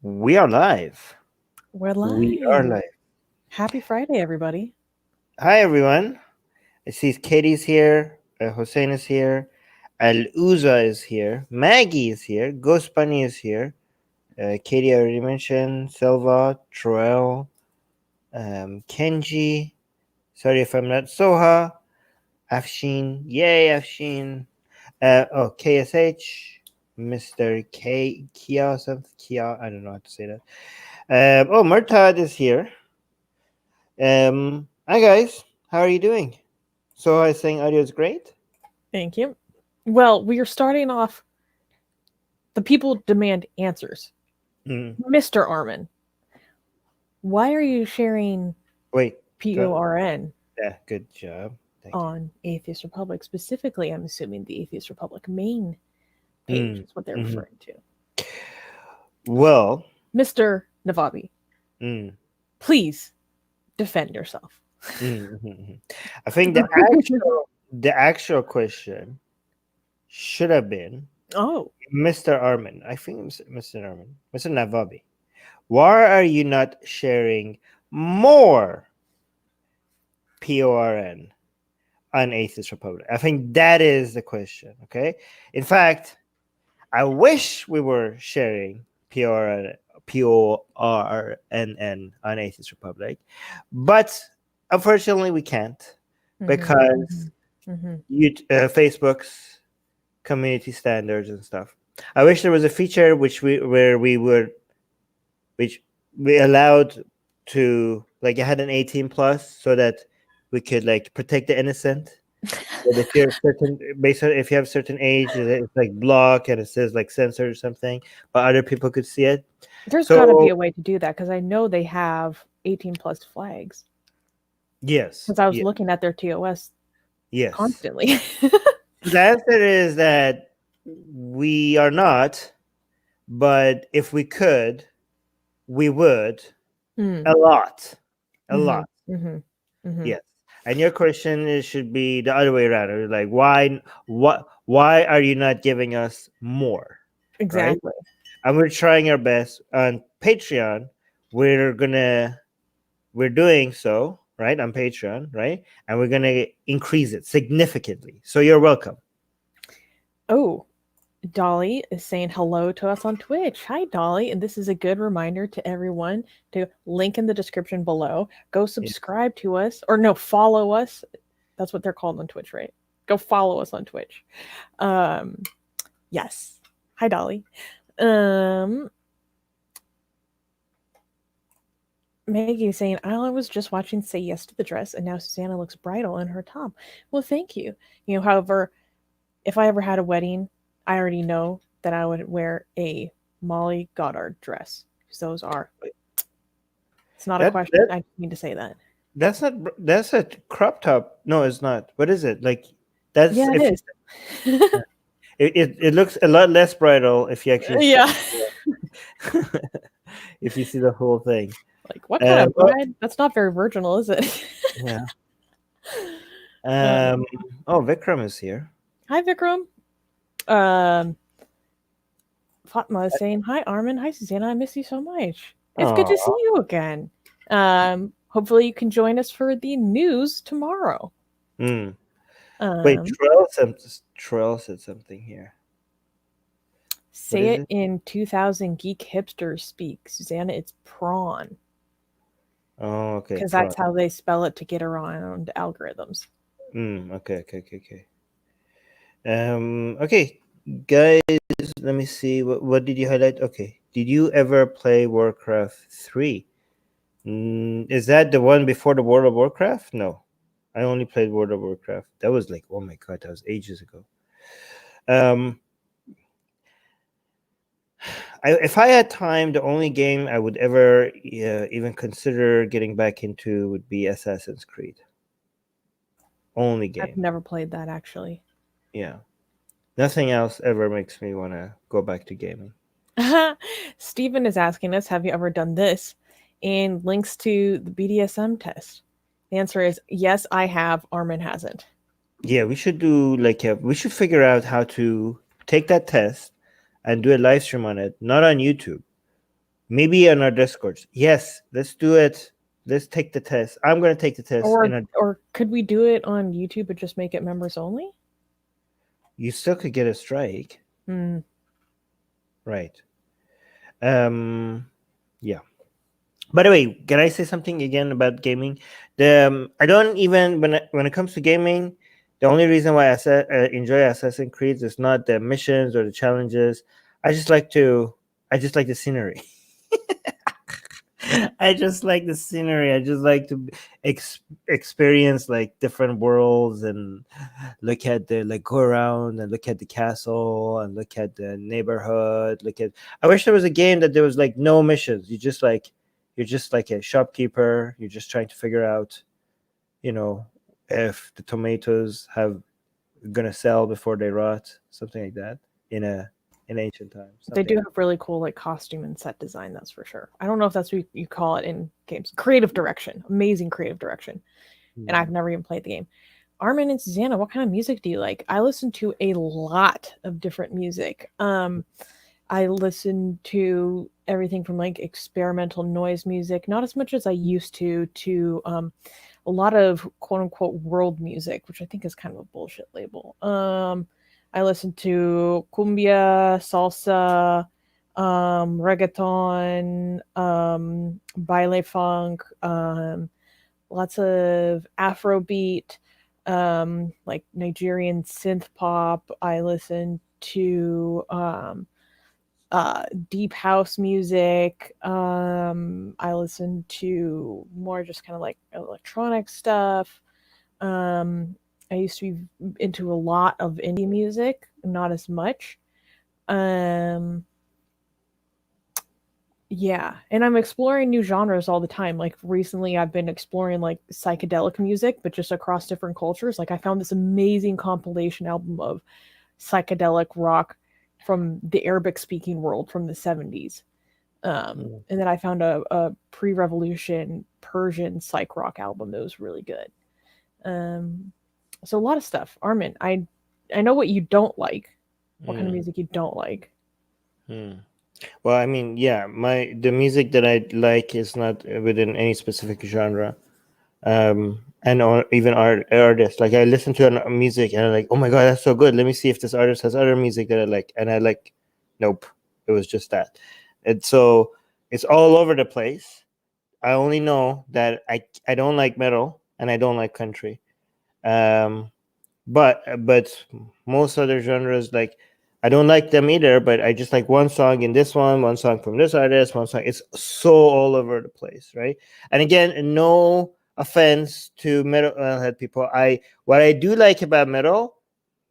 We are live. We're We are live. live. Happy Friday, everybody. Hi, everyone. I see Katie's here. Hossein is here. Al Uza is here. Maggie is here. Ghost Bunny is here. Katie, I already mentioned. Silva, Troel, Kenji. Sorry if I'm not Soha. Afshin. Yay, Afshin. KSH. Mr. Kia, something. Kia. I don't know how to say that. Murtad is here. Hi guys, how are you doing? So I was saying audio is great. Thank you. Well, we are starting off. The people demand answers. Mm. Mr. Armin, why are you sharing Wait, PORN yeah, good job. Thank on Atheist Republic? Specifically, I'm assuming the Atheist Republic main page you. is what they're Mm-hmm. referring to. Well, Mr. Navabi, mm, please defend yourself. mm. I think the actual question should have been Oh, Mr. Armin. I think Mr. Armin, Mr. Navabi. Why are you not sharing more PORN on Atheist Republic? I think that is the question. Okay. In fact, I wish we were sharing PORNN on Atheist Republic, but unfortunately we can't because Facebook's community standards and stuff. I wish there was a feature which we allowed to like it had an 18 plus so that we could like protect the innocent. But if you're certain, based on if you have certain age, it's like block and it says like censor or something, but other people could see it. There's got to be So a way to do that because I know they have 18 plus flags. yes, Because I was looking at their TOS yes. constantly. The answer is that we are not, but if we could, we would a lot, a lot. Yes. And your question should be the other way around. Or like, why are you not giving us more? Right? Exactly. And we're trying our best on Patreon. We're doing so, right? On Patreon, right? And we're gonna increase it significantly. So you're welcome. Oh, Dolly is saying hello to us on Twitch. Hi, Dolly. And this is a good reminder to everyone to link in the description below. Go subscribe to us, or no, follow us. That's what they're called on Twitch, right? Go follow us on Twitch. Yes. Hi, Dolly. Maggie is saying, I was just watching Say Yes to the Dress, and now Susanna looks bridal in her top. Well, thank you. However, if I ever had a wedding, I already know that I would wear a Molly Goddard dress. Because those are. It's not a question. I need to say that. That's a crop top. No, it's not. What is it? Like that's Yeah, it is. It looks a lot less bridal if you actually Yeah. if you see the whole thing. Like, what kind of bride? That's not very virginal, is it? Yeah. Vikram is here. Hi, Vikram. Fatma is saying, hi, Armin. Hi, Susanna. I miss you so much. It's good to see you again. Hopefully you can join us for the news tomorrow. Wait, Trell said something here. Say it in 2000 geek hipster speak. Susanna, it's prawn. Oh, okay. Because that's how they spell it to get around algorithms. Okay. Okay, guys, let me see. What did you highlight? Okay. Did you ever play Warcraft 3? Is that the one before the World of Warcraft? No. I only played World of Warcraft. That was like, oh my god, that was ages ago. If I had time, the only game I would ever even consider getting back into would be Assassin's Creed. Only game. I've never played that, actually. Yeah. Nothing else ever makes me want to go back to gaming. Steven is asking us, have you ever done this? And links to the BDSM test. The answer is yes, I have. Armin hasn't. Yeah, we should do we should figure out how to take that test and do a live stream on it, not on YouTube. Maybe on our Discords. Yes, let's do it. Let's take the test. I'm going to take the test. Or could we do it on YouTube but just make it members only? You still could get a strike. Right. Yeah. By the way, can I say something again about gaming? I don't even when it comes to gaming, the only reason why I enjoy Assassin's Creed is not the missions or the challenges. I just like the scenery. I just like the scenery. I just like to experience like different worlds and look at go around and look at the castle and look at the neighborhood. I wish there was a game that there was like no missions. You're just like a shopkeeper. You're just trying to figure out, if the tomatoes gonna sell before they rot, something like that in ancient times. They do have really cool like costume and set design, that's for sure. I don't know if that's what you call it in games. Creative direction. Amazing creative direction. And I've never even played the game. Armin and Susanna, what kind of music do you like? I listen to a lot of different music. I listen to everything from like experimental noise music, not as much as I used to a lot of quote unquote world music, which I think is kind of a bullshit label. I listen to cumbia, salsa, reggaeton, baile funk, lots of Afrobeat, like Nigerian synth pop. I listen to deep house music. I listen to more just kind of like electronic stuff. I used to be into a lot of indie music, not as much. Yeah, and I'm exploring new genres all the time. Like recently I've been exploring like psychedelic music, but just across different cultures. Like I found this amazing compilation album of psychedelic rock from the Arabic speaking world from the 70s. And then I found a pre-revolution Persian psych rock album that was really good. So a lot of stuff. Armin, I know what you don't like. What kind of music you don't like? Well, I mean, yeah, the music that I like is not within any specific genre, or even artists. Like I listen to music and I'm like, oh my god, that's so good. Let me see if this artist has other music that I like, and I like, nope, it was just that. And so it's all over the place. I only know that I don't like metal and I don't like country. But most other genres, like I don't like them either, but I just like one song in this one song from this artist, one song. It's so all over the place, right? And again, no offense to metalhead people. What I do like about metal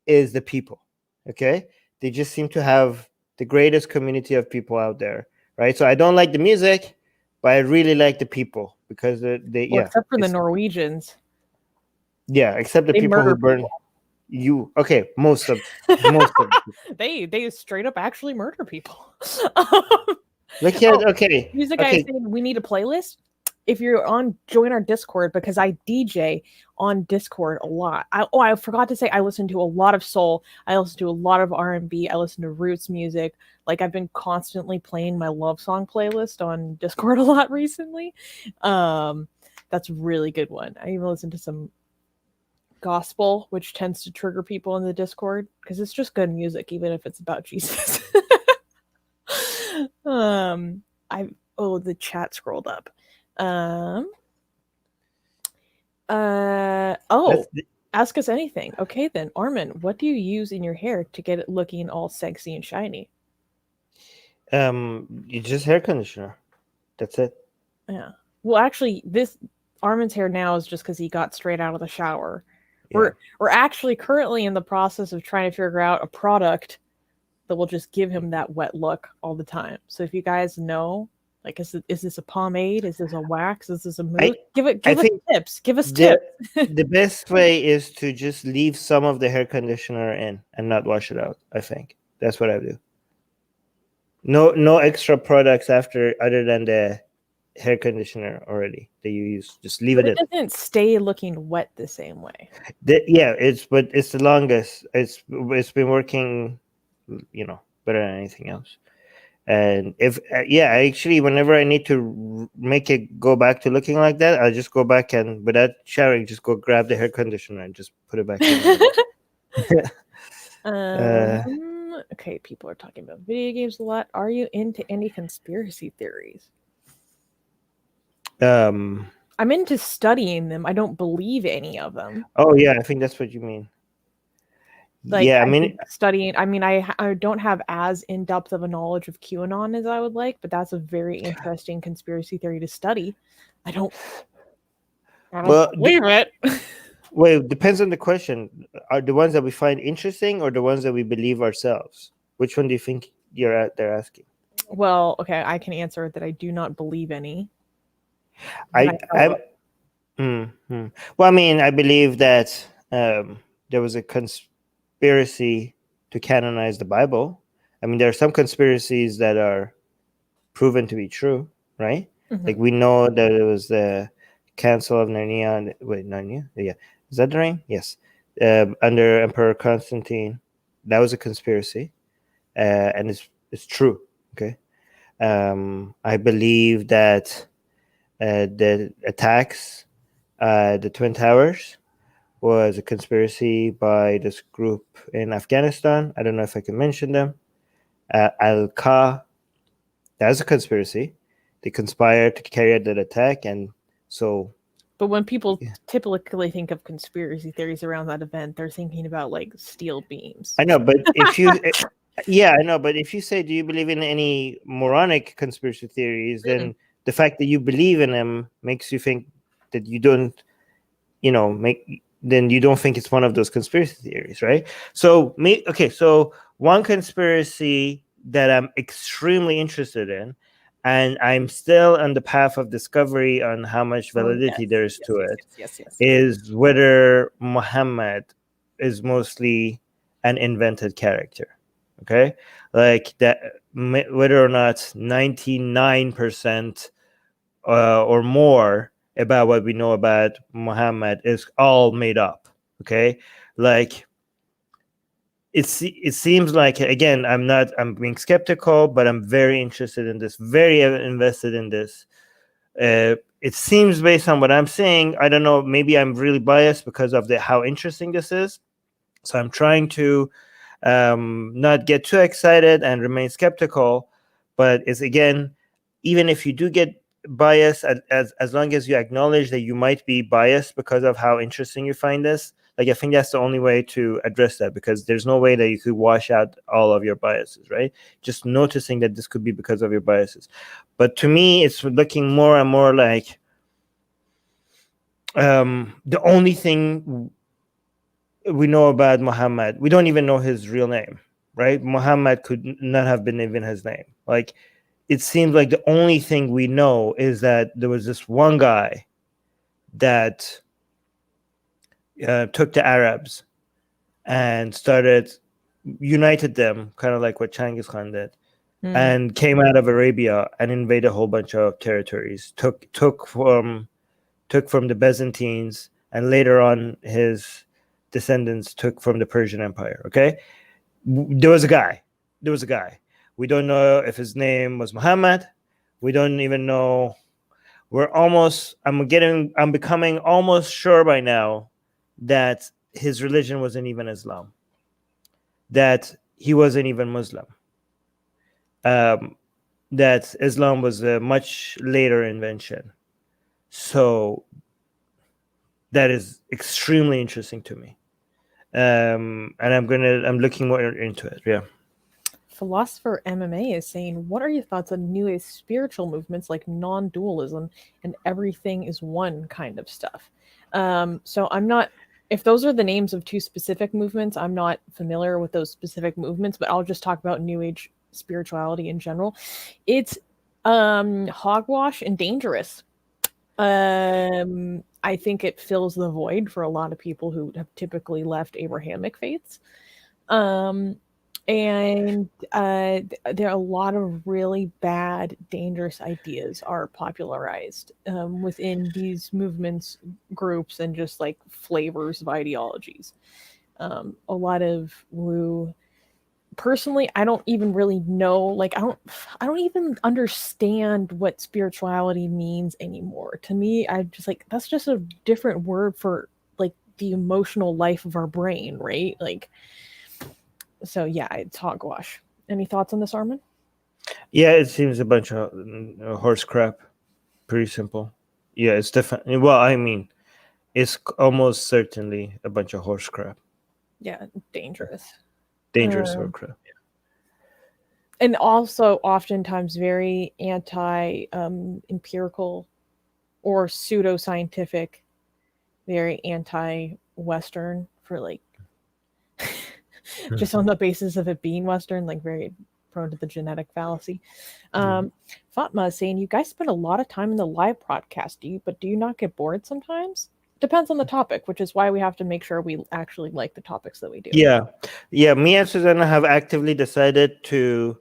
is the people. Okay, they just seem to have the greatest community of people out there, right? So I don't like the music, but I really like the people because except for the Norwegians. Yeah, except the people who burn you. Okay, most of they straight up actually murder people. Look at okay. Music guy is saying we need a playlist. If you're join our Discord, because I DJ on Discord a lot. I forgot to say I listen to a lot of soul. I listen to a lot of R&B. I listen to roots music. Like I've been constantly playing my love song playlist on Discord a lot recently. That's a really good one. I even listen to some gospel, which tends to trigger people in the Discord because it's just good music, even if it's about Jesus. The chat scrolled up. Ask us anything. Okay then, Armin, what do you use in your hair to get it looking all sexy and shiny? You just hair conditioner. That's it. Yeah. Well, actually, this Armin's hair now is just because he got straight out of the shower. Yeah. We're actually currently in the process of trying to figure out a product that will just give him that wet look all the time. So if you guys know, like, is this a pomade? Is this a wax? Is this a mousse? Give us tips. Give us tips. The best way is to just leave some of the hair conditioner in and not wash it out. I think that's what I do. No extra products other than the hair conditioner already that you use. Just leave it in. It doesn't stay looking wet the same way. It's the longest. It's been working, better than anything else. And if actually, whenever I need to make it go back to looking like that, I'll just go back and without showering, just go grab the hair conditioner and just put it back in. Okay, people are talking about video games a lot. Are you into any conspiracy theories? I'm into studying them. I don't believe any of them. Oh yeah, I think that's what you mean. Like, yeah, I mean, studying. I mean, I don't have as in depth of a knowledge of QAnon as I would like, but that's a very interesting conspiracy theory to study. I don't believe it. Well, it depends on the question. Are the ones that we find interesting or the ones that we believe ourselves? Which one do you think they're asking? Well, okay, I can answer that I do not believe any. Well, I mean, I believe that there was a conspiracy to canonize the Bible. I mean, there are some conspiracies that are proven to be true, right? Mm-hmm. Like we know that it was the Council of Narnia. Wait, Narnia? Yeah. Is that the name? Yes. Under Emperor Constantine. That was a conspiracy. And it's true. Okay. I believe that the attacks the Twin Towers was a conspiracy by this group in Afghanistan. I don't know if I can mention them. Al-Qaeda, that's a conspiracy. They conspired to carry out that attack, and so. But when people typically think of conspiracy theories around that event, they're thinking about like steel beams. I know, but if you, yeah, I know, but if you say, "Do you believe in any moronic conspiracy theories?" then the fact that you believe in them makes you think that you don't, then you don't think it's one of those conspiracy theories, right? So so one conspiracy that I'm extremely interested in, and I'm still on the path of discovery on how much validity there is to it, is whether Muhammad is mostly an invented character. Okay, like that, whether or not 99% or more about what we know about Muhammad is all made up. Okay, like it seems like, again, I'm being skeptical, but I'm very interested in this, very invested in this. It seems, based on what I'm saying, I don't know, maybe I'm really biased because of how interesting this is, so I'm trying to not get too excited and remain skeptical. But it's, again, even if you do get biased, as long as you acknowledge that you might be biased because of how interesting you find this, like, I think that's the only way to address that, because there's no way that you could wash out all of your biases, right? Just noticing that this could be because of your biases. But to me, it's looking more and more like the only thing we know about Muhammad, we don't even know his real name, right? Muhammad could not have been even his name. Like, it seems like the only thing we know is that there was this one guy that took the Arabs and united them, kind of like what Genghis Khan did, and came out of Arabia and invaded a whole bunch of territories, took from the Byzantines, and later on his descendants took from the Persian Empire. Okay, there was a guy. We don't know if his name was Muhammad. We don't even know. I'm becoming almost sure by now that his religion wasn't even Islam, that he wasn't even Muslim, that Islam was a much later invention. So that is extremely interesting to me. And I'm looking more into it. Yeah. Philosopher MMA is saying, what are your thoughts on new age spiritual movements like non-dualism and everything is one kind of stuff? So I'm not, if those are the names of two specific movements, I'm not familiar with those specific movements, but I'll just talk about new age spirituality in general. It's hogwash and dangerous. I think it fills the void for a lot of people who have typically left Abrahamic faiths. And there are a lot of really bad, dangerous ideas are popularized within these movements, groups, and just like flavors of ideologies. A lot of woo personally, I don't even really know. Like, I don't even understand what spirituality means anymore. To me, I just like that's just a different word for like the emotional life of our brain, right? Like, so yeah, it's hogwash. Any thoughts on this, Armin? Yeah, it seems a bunch of horse crap. Pretty simple. Yeah, it's definitely. Well, I mean, it's almost certainly a bunch of horse crap. Yeah, dangerous. Dangerous horse crap. And also oftentimes very anti empirical or pseudoscientific, very anti-Western for like just on the basis of it being Western, like very prone to the genetic fallacy. Fatma is saying, you guys spend a lot of time in the live broadcast, but do you not get bored sometimes? Depends on the topic, which is why we have to make sure we actually like the topics that we do. Yeah. Me and Susanna have actively decided to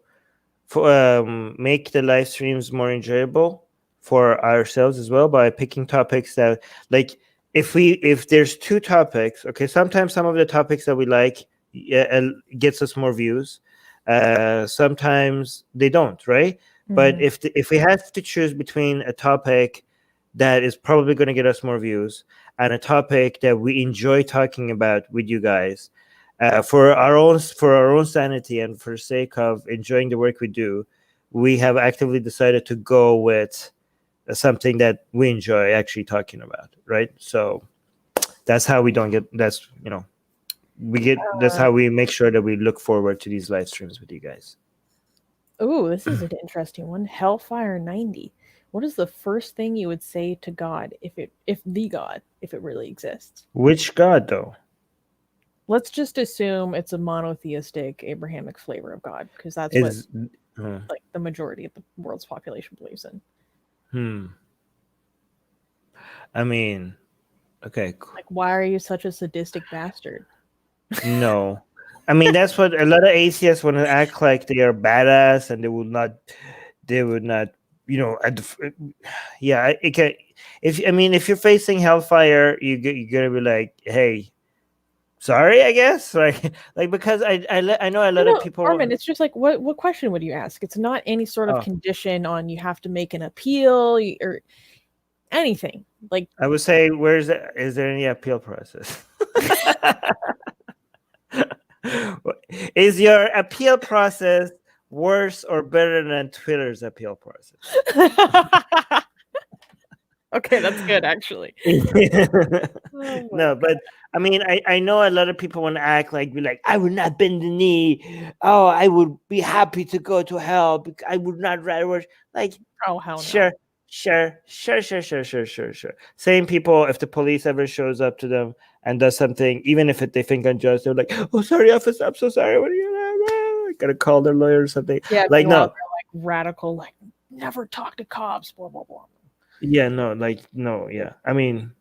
make the live streams more enjoyable for ourselves as well by picking topics that, like, if there's two topics, okay, sometimes some of the topics that we like gets us more views, sometimes they don't, right? But if we have to choose between a topic that is probably going to get us more views and a topic that we enjoy talking about with you guys, for our own sanity and for the sake of enjoying the work we do, we have actively decided to go with something that we enjoy actually talking about, right? So that's how we don't get that's how we make sure that we look forward to these live streams with you guys. Oh, this is an interesting one. Hellfire 90. What is the first thing you would say to God if it really exists? Which God, though? Let's just assume it's a monotheistic Abrahamic flavor of God, because that's what like the majority of the world's population believes in. I mean, okay. Like, why are you such a sadistic bastard? No. I mean, that's what a lot of atheists want to act like they are badass, and they would not, yeah, it can. If you're facing hellfire, you're gonna be like, hey, sorry, I guess, like because I know a lot of people. Armin, it's just like what question would you ask? It's not any sort of condition on you have to make an appeal or anything. Like, I would say, is there any appeal process? Is your appeal process worse or better than Twitter's appeal process? Okay, that's good, actually. No, but I mean, I know a lot of people want to act like, I would not bend the knee. Oh, I would be happy to go to hell. I would not rather work. Like, oh, hell no. Sure. Same people, if the police ever shows up to them and does something, even if they think unjust, they're like, "Oh, sorry, officer, I'm so sorry. What are you gotta call their lawyer or something?" Yeah, like no, like radical, like never talk to cops, blah blah blah. Yeah, no, yeah. I mean,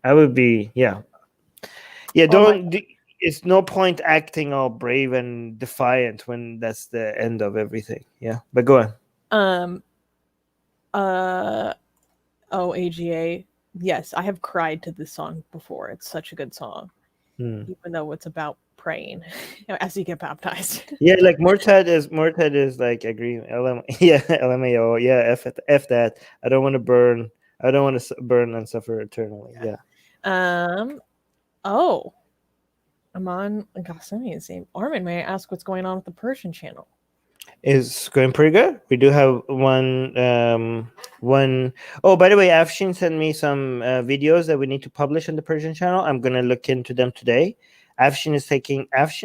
I would be, yeah. Don't. It's no point acting all brave and defiant when that's the end of everything. Yeah, but go on. AGA. Yes, I have cried to this song before. It's such a good song, even though it's about praying as you get baptized. Yeah, like Mortad is like agreeing. LMAO. Yeah, F that. I don't want to burn. I don't want to burn and suffer eternally. Yeah. Aman Ghassani is saying, Armin, may I ask what's going on with the Persian channel? Is going pretty good. We do have one. Oh, by the way, Afshin sent me some videos that we need to publish on the Persian channel. I'm gonna look into them today. Afshin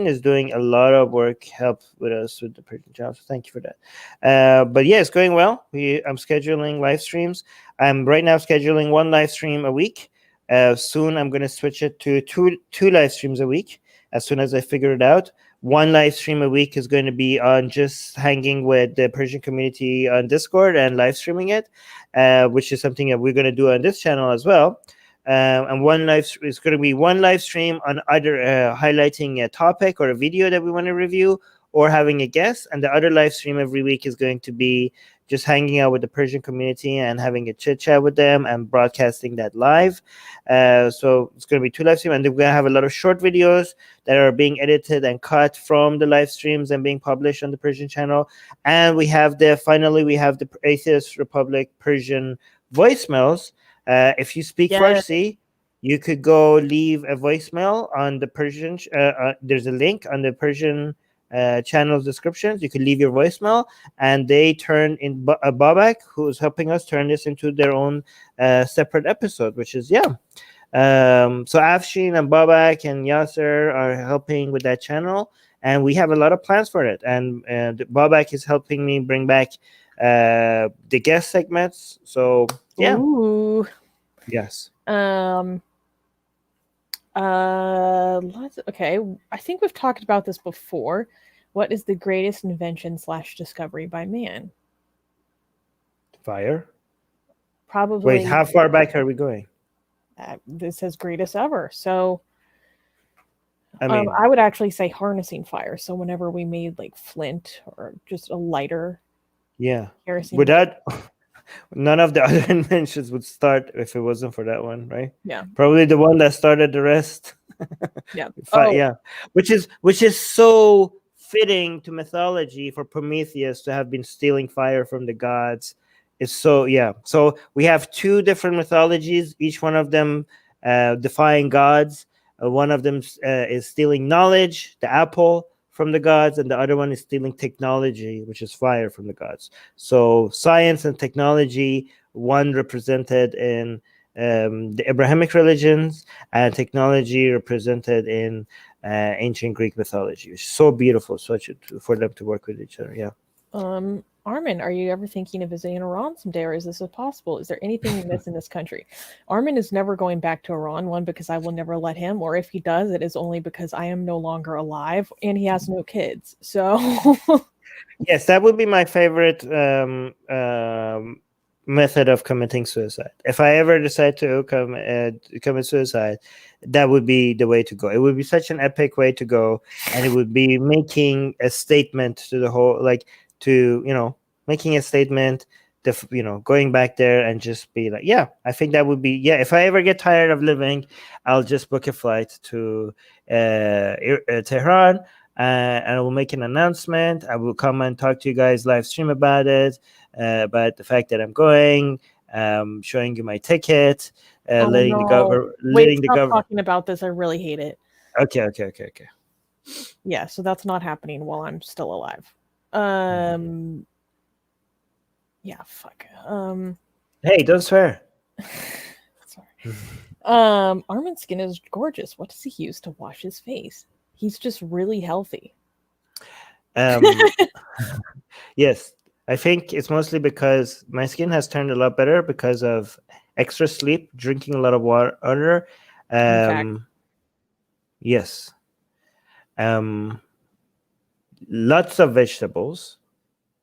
is doing a lot of work, help with us with the Persian channel. So thank you for that. But yeah, it's going well. I'm scheduling live streams. I'm right now scheduling one live stream a week. Soon I'm gonna switch it to two live streams a week as soon as I figure it out. One live stream a week is going to be on just hanging with the Persian community on Discord and live streaming it, which is something that we're going to do on this channel as well. And it's going to be one live stream on either highlighting a topic or a video that we want to review, or having a guest. And the other live stream every week is going to be just hanging out with the Persian community and having a chit chat with them and broadcasting that live. So it's going to be 2 live streams, and we're going to have a lot of short videos that are being edited and cut from the live streams and being published on the Persian channel. And we have the Atheist Republic Persian voicemails. If you speak Farsi, you could go leave a voicemail on the Persian. There's a link on the Persian channel descriptions. You could leave your voicemail, and they turn in Babak, who's helping us turn this into their own separate episode, which is so Afshin and Babak and Yasser are helping with that channel, and we have a lot of plans for it. And Babak is helping me bring back the guest segments. So yeah. Ooh. Yes. Okay. I think we've talked about this before. What is the greatest invention / discovery by man? Fire. Probably. Wait, how far back are we going? This says greatest ever. So I mean, I would actually say harnessing fire. So whenever we made like flint or just a lighter. Yeah. Kerosene. With that, none of the other inventions would start if it wasn't for that one, right? Yeah. Probably the one that started the rest. Yeah. Yeah. Which is so fitting to mythology for Prometheus to have been stealing fire from the gods. It's so we have 2 different mythologies, each one of them defying gods. One of them is stealing knowledge, the apple, from the gods, and the other one is stealing technology, which is fire, from the gods. So science and technology, one represented in the Abrahamic religions, and technology represented in ancient Greek mythology. It's so beautiful, for them to work with each other. Yeah. Armin, are you ever thinking of visiting Iran someday, or is this possible? Is there anything you miss in this country? Armin is never going back to Iran, one, because I will never let him, or if he does, it is only because I am no longer alive, and he has no kids. So yes, that would be my favorite method of committing suicide. If I ever decide to commit suicide, that would be the way to go. It would be such an epic way to go, and it would be making a statement to the whole, making a statement, going back there and just be like, I think that would be, if I ever get tired of living, I'll just book a flight to Tehran, and I will make an announcement. I will come and talk to you guys, live stream about it, about the fact that I'm going, showing you my ticket, letting the government talking about this. I really hate it. Okay. Yeah, so that's not happening while I'm still alive. Yeah, fuck. Hey, don't swear. Sorry. Armin's skin is gorgeous. What does he use to wash his face? He's just really healthy. Yes, I think it's mostly because my skin has turned a lot better because of extra sleep, drinking a lot of water. Yes. Lots of vegetables,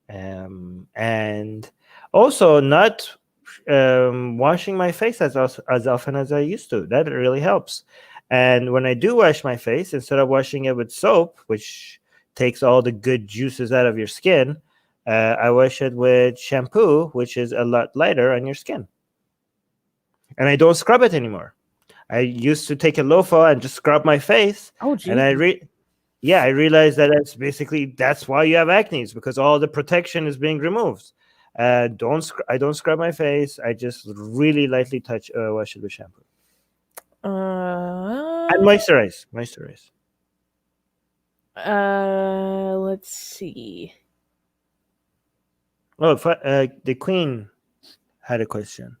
and also not washing my face as often as I used to. That really helps. And when I do wash my face, instead of washing it with soap, which takes all the good juices out of your skin, I wash it with shampoo, which is a lot lighter on your skin. And I don't scrub it anymore. I used to take a loofah and just scrub my face. Oh, geez. And I realized that that's why you have acne, is because all the protection is being removed. I don't scrub my face. I just really lightly wash it with shampoo. And moisturize. Let's see. Oh, the Queen had a question.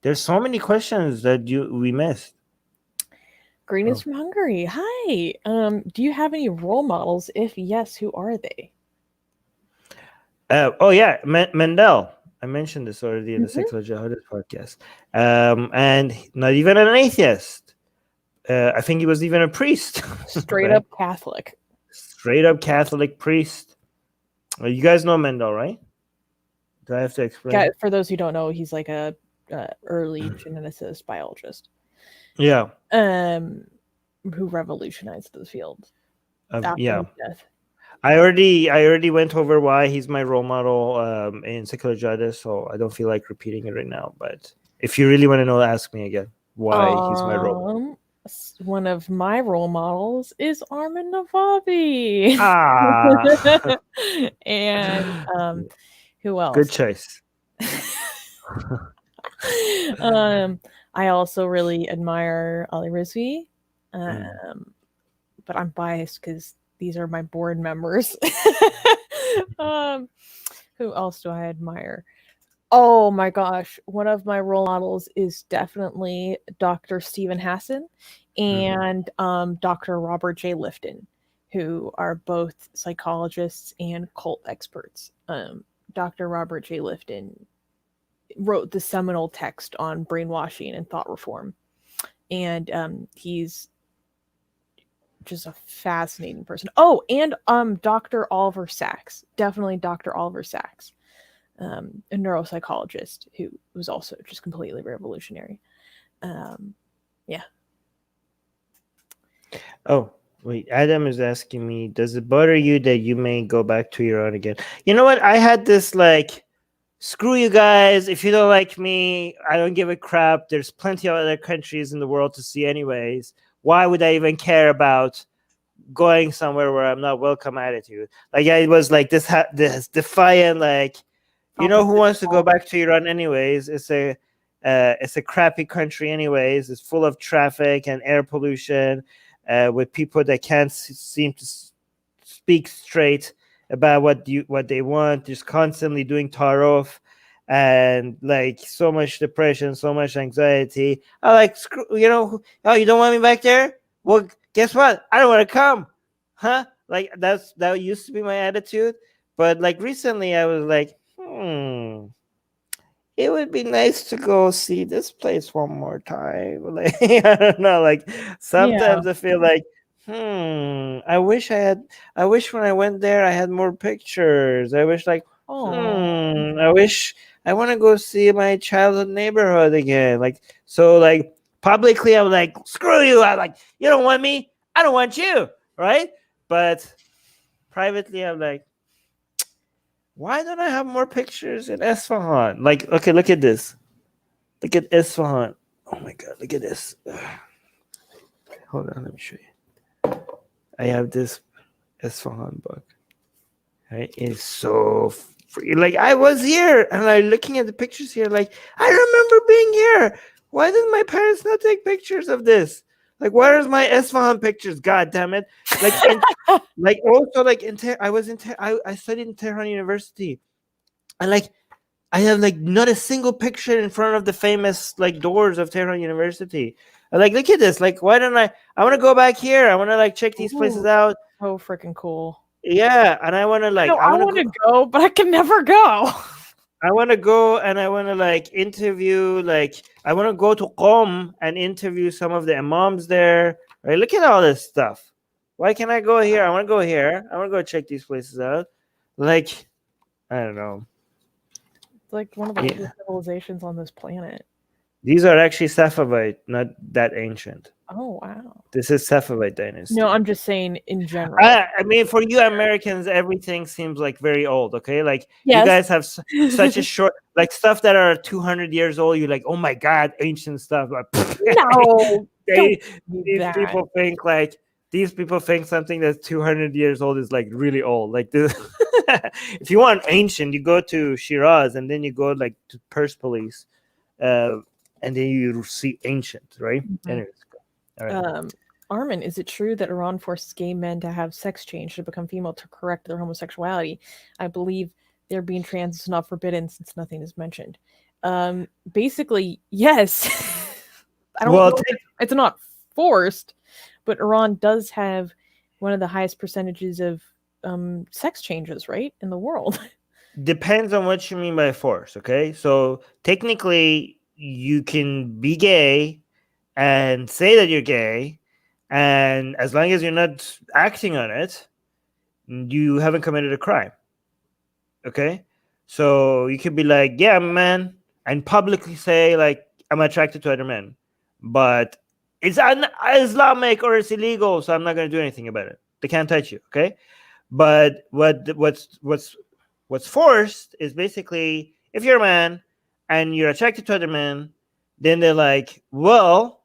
There's so many questions that we missed. Greetings from Hungary. Hi. Do you have any role models? If yes, who are they? Mendel. I mentioned this already in the Secular Jihadist podcast. And not even an atheist. I think he was even a priest. Straight up Catholic. Straight up Catholic priest. You guys know Mendel, right? Do I have to explain? Yeah, for those who don't know, he's like a early geneticist biologist. Yeah. Who revolutionized the field after his death. I already went over why he's my role model in secular justice, so I don't feel like repeating it right now. But if you really want to know, ask me again why he's my role model. One of my role models is Armin Navabi. Ah, And who else? good choice. I also really admire Ali Rizvi, but I'm biased because these are my board members. Who else do I admire? Oh my gosh, one of my role models is definitely Dr. Stephen Hassan and Dr. Robert J. Lifton, who are both psychologists and cult experts. Dr. Robert J. Lifton wrote the seminal text on brainwashing and thought reform, and he's just a fascinating person. Oh, and Dr. Oliver Sacks, definitely Dr. Oliver Sacks. A neuropsychologist who was also just completely revolutionary. Yeah. Oh, wait. Adam is asking me, does it bother you that you may go back to Iran again? You know what? I had this like, screw you guys. If you don't like me, I don't give a crap. There's plenty of other countries in the world to see anyways. Why would I even care about going somewhere where I'm not welcome attitude? Like, yeah, it was like this defiant, like, you know, who wants to go back to Iran anyways? It's a crappy country anyways. It's full of traffic and air pollution, with people that can't seem to speak straight about what they want. Just constantly doing tarof, and like so much depression, so much anxiety. I like, you know, oh, you don't want me back there? Well, guess what? I don't want to come, huh? Like that used to be my attitude, but like recently I was like, it would be nice to go see this place one more time. Like, I don't know. Like sometimes I feel like, I wish when I went there I had more pictures. I wish like, I want to go see my childhood neighborhood again. Like, so like publicly I'm like, screw you. I'm like, you don't want me, I don't want you, right? But privately I'm like, why don't I have more pictures in Isfahan? Like, okay, look at this. Look at Isfahan. Oh my God, look at this. Hold on, let me show you. I have this Isfahan book. Right? It's so free. Like, I was here and I'm looking at the pictures here. Like, I remember being here. Why did my parents not take pictures of this? Like, where's my Isfahan pictures? God damn it! Like, like also like I studied in Tehran University, and like I have like not a single picture in front of the famous like doors of Tehran University. And, like, look at this. Like, why don't I want to go back here? I want to like check these places out. Oh, freaking cool! Yeah, and I want to like I want to go, but I can never go. I want to go and I want to like interview, like I want to go to Qom and interview some of the imams there. Right? Look at all this stuff. Why can't I go here? I want to go here. I want to go check these places out. Like, I don't know. It's like one of the oldest civilizations on this planet. These are actually Safavid, not that ancient. Oh, wow. This is Safavid dynasty. No, I'm just saying in general. I mean, for you Americans, everything seems like very old, okay? Like, you guys have such a short, like, stuff that are 200 years old. You're like, oh my God, ancient stuff. Like, no, these people think something that's 200 years old is like really old. Like, this, if you want ancient, you go to Shiraz and then you go like to Persepolis, and then you see ancient, right? Anyways, all right. Armin, is it true that Iran forces gay men to have sex change to become female to correct their homosexuality? I believe their being trans is not forbidden since nothing is mentioned. Basically, yes. I don't know it's not forced, but Iran does have one of the highest percentages of sex changes, right, in the world. Depends on what you mean by force, okay? So technically, you can be gay and say that you're gay, and as long as you're not acting on it, you haven't committed a crime. Okay? So you could be like, yeah, I'm a man, and publicly say, like, I'm attracted to other men. But it's Islamic or it's illegal, so I'm not going to do anything about it. They can't touch you, okay? But what's forced is basically, if you're a man and you're attracted to other men, then they're like, well,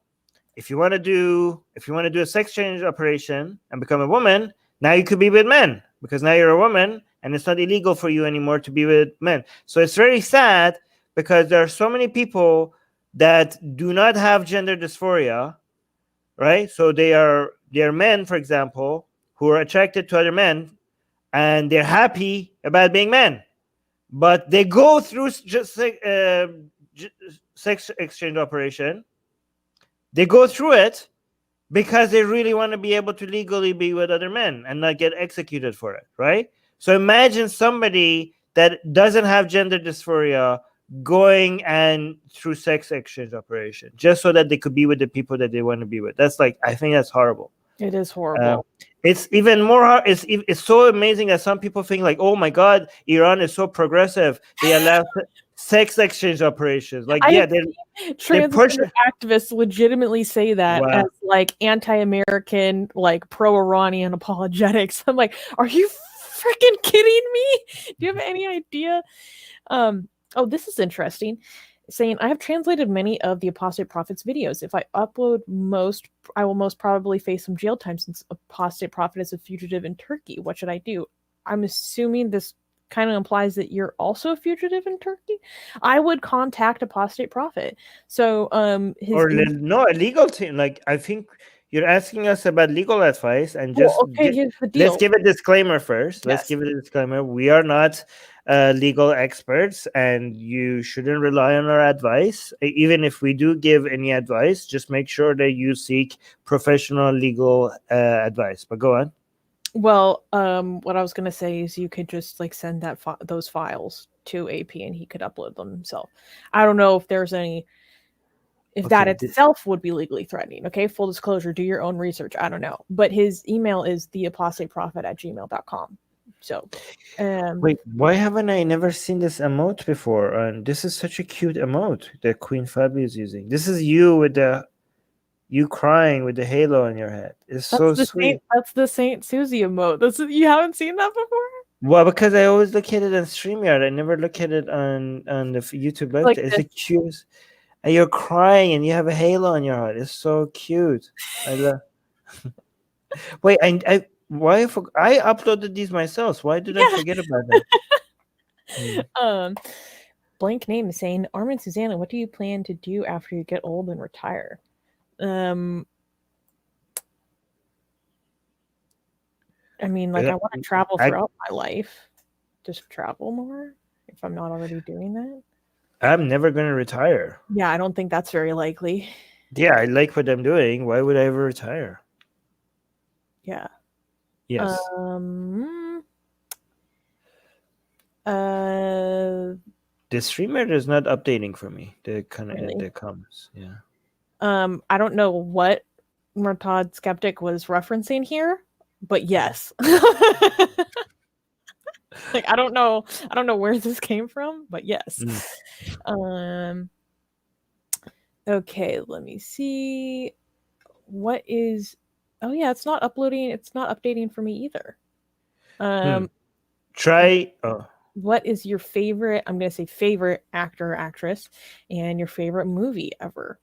if you want to do a sex change operation and become a woman, now you could be with men because now you're a woman and it's not illegal for you anymore to be with men. So it's very sad because there are so many people that do not have gender dysphoria, right? So they are men, for example, who are attracted to other men and they're happy about being men, but they go through just sex exchange operation. They go through it because they really want to be able to legally be with other men and not get executed for it, right? So imagine somebody that doesn't have gender dysphoria going and through sex exchange operation just so that they could be with the people that they want to be with. That's like, I think that's horrible. It is horrible. It's even more. It's so amazing that some people think like, oh my God, Iran is so progressive. They allow sex exchange operations. Like, yeah, they push activists legitimately say that as like anti-American, like pro-Iranian apologetics. I'm like, are you freaking kidding me? Do you have any idea? Oh, this is interesting. Saying, I have translated many of the Apostate Prophet's videos. If I upload most, I will most probably face some jail time since Apostate Prophet is a fugitive in Turkey. What should I do? I'm assuming this kind of implies that you're also a fugitive in Turkey. I would contact Apostate Prophet. So, a legal team. Like, I think you're asking us about legal advice, and just here's the deal. Let's give a disclaimer first. Let's give it a disclaimer. We are not legal experts, and you shouldn't rely on our advice. Even if we do give any advice, just make sure that you seek professional legal advice. But go on. Well, what I was gonna say is you could just like send that those files to AP, and he could upload them himself. I don't know if there's any. If that itself would be legally threatening. Okay, full disclosure, do your own research. I don't know. But his email is theapostateprophet@gmail.com. So, wait, why haven't I never seen this emote before? And this is such a cute emote that Queen Fabi is using. This is you crying with the halo on your head. It's so sweet. That's the Saint Susie emote. You haven't seen that before? Well, because I always look at it on StreamYard. I never look at it on the YouTube. Like it's a cute. And you're crying and you have a halo on your heart. It's so cute. I love. Wait, I uploaded these myself. Why did I forget about that? Blank name is saying, Armin Susanna, what do you plan to do after you get old and retire? I mean, like, I want to travel throughout my life. Just travel more if I'm not already doing that. I'm never going to retire. Yeah, I don't think that's very likely. Yeah, I like what I'm doing. Why would I ever retire? Yeah. Yes. The streamer is not updating for me. The comments. Yeah. I don't know what Murtad Skeptic was referencing here, but yes. Like, I don't know where this came from, but yes. Okay, let me see. What is? Oh yeah, it's not uploading. It's not updating for me either. Try. What is your favorite? I'm gonna say favorite actor or actress, and your favorite movie ever.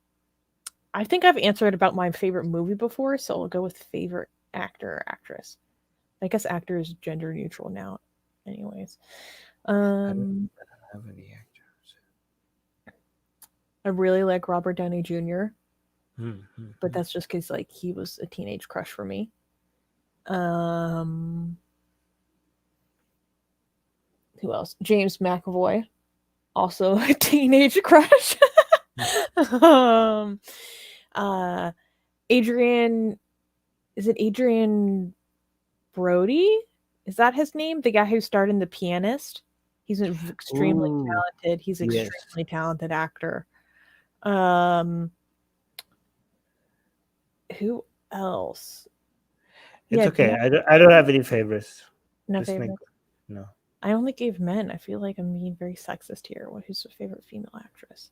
I think I've answered about my favorite movie before, so I'll go with favorite actor or actress. I guess actor is gender neutral now. Anyways, I don't have any actors. I really like Robert Downey Jr., but that's just because like he was a teenage crush for me. Who else? James McAvoy, also a teenage crush. Adrian, is it Adrian Brody? Is that his name? The guy who starred in The Pianist? He's an extremely talented. He's an extremely talented actor. Who else? It's okay. I don't have any favorites. No favorites. No. I only gave men. I feel like I'm being very sexist here. Who's your favorite female actress?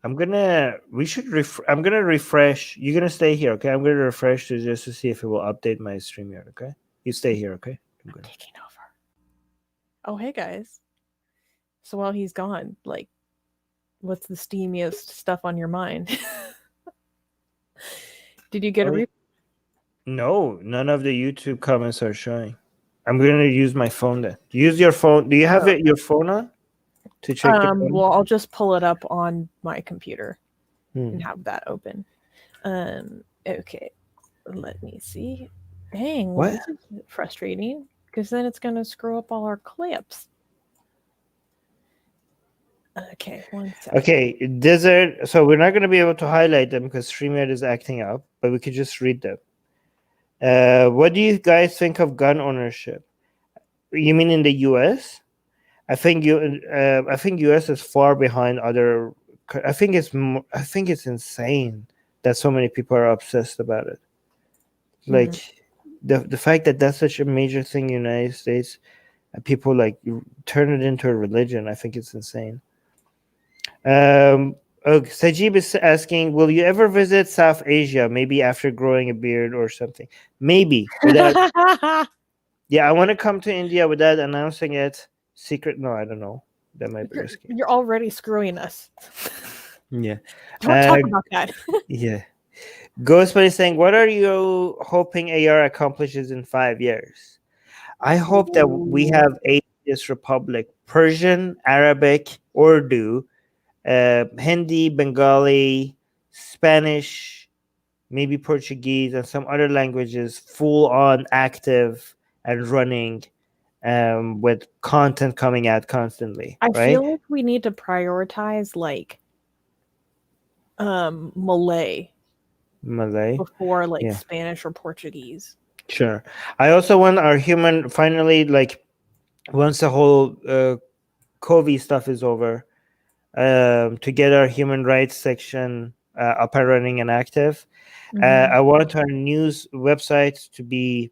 I'm gonna refresh. You're gonna stay here, okay? I'm gonna refresh just to see if it will update my stream here, okay? You stay here, okay? I'm taking over. Oh, hey guys. So while he's gone, like, what's the steamiest stuff on your mind? Did you get a No, none of the YouTube comments are showing. I'm gonna use my phone then. Use your phone. Do you have your phone on to check the comments? Well, I'll just pull it up on my computer and have that open. Okay. Let me see. Dang, What? this is frustrating because then it's going to screw up all our clips. Okay, 1 second. Okay, Desert. So we're not going to be able to highlight them because StreamYard is acting up, but we could just read them. What do you guys think of gun ownership? You mean in the U.S.? I think U.S. is far behind other. I think it's insane that so many people are obsessed about it. Like the fact that that's such a major thing in the United States, and people like turn it into a religion. I think it's insane. Sajib is asking, will you ever visit South Asia? Maybe after growing a beard or something. Maybe. Yeah, I want to come to India without announcing it. Secret? No, I don't know. That might be risky. You're already screwing us. Yeah. Don't talk about that. Yeah. Ghostbuddy is saying, what are you hoping AR accomplishes in 5 years? I hope that we have Atheist Republic, Persian, Arabic, Urdu, Hindi, Bengali, Spanish, maybe Portuguese, and some other languages full on active and running, with content coming out constantly. I feel like we need to prioritize like Malay before like Spanish or Portuguese. Sure. I also want our human finally, like, once the whole COVID stuff is over, to get our human rights section up and running and active. I want our news website to be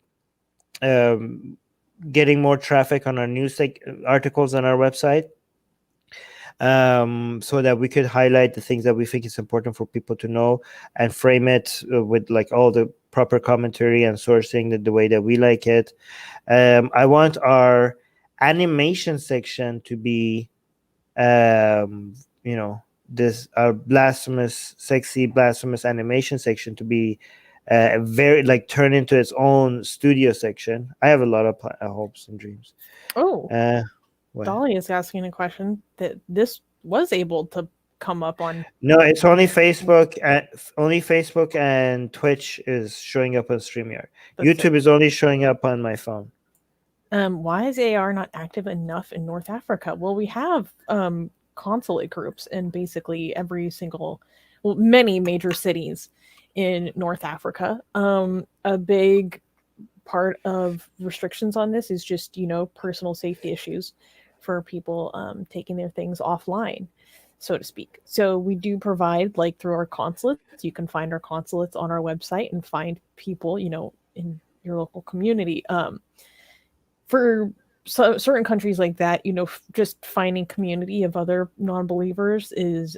getting more traffic on our news articles on our website, so that we could highlight the things that we think is important for people to know and frame it with like all the proper commentary and sourcing the way that we like it. I want our animation section to be this our sexy blasphemous animation section to be very like turn into its own studio section. I have a lot of hopes and dreams. Dolly is asking a question that this was able to come up on. No, it's only Facebook. Only Facebook and Twitch is showing up on StreamYard. YouTube is only showing up on my phone. Why is AR not active enough in North Africa? Well, we have consulate groups in basically many major cities in North Africa. A big part of restrictions on this is just, personal safety issues for people taking their things offline, so to speak. So we do provide, like, through our consulates. You can find our consulates on our website and find people, in your local community. For certain countries like that, just finding community of other non-believers is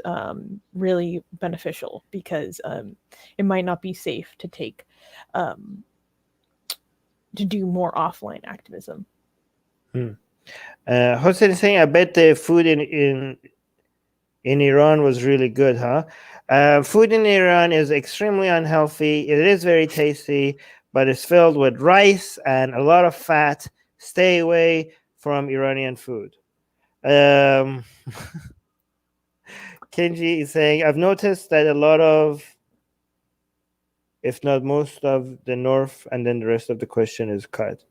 really beneficial because it might not be safe to take to do more offline activism. Hossein is saying, I bet the food in Iran was really good, huh? Food in Iran is extremely unhealthy. It is very tasty, but it's filled with rice and a lot of fat. Stay away from Iranian food. Kenji is saying, I've noticed that a lot of, if not most of the North, and then the rest of the question is cut.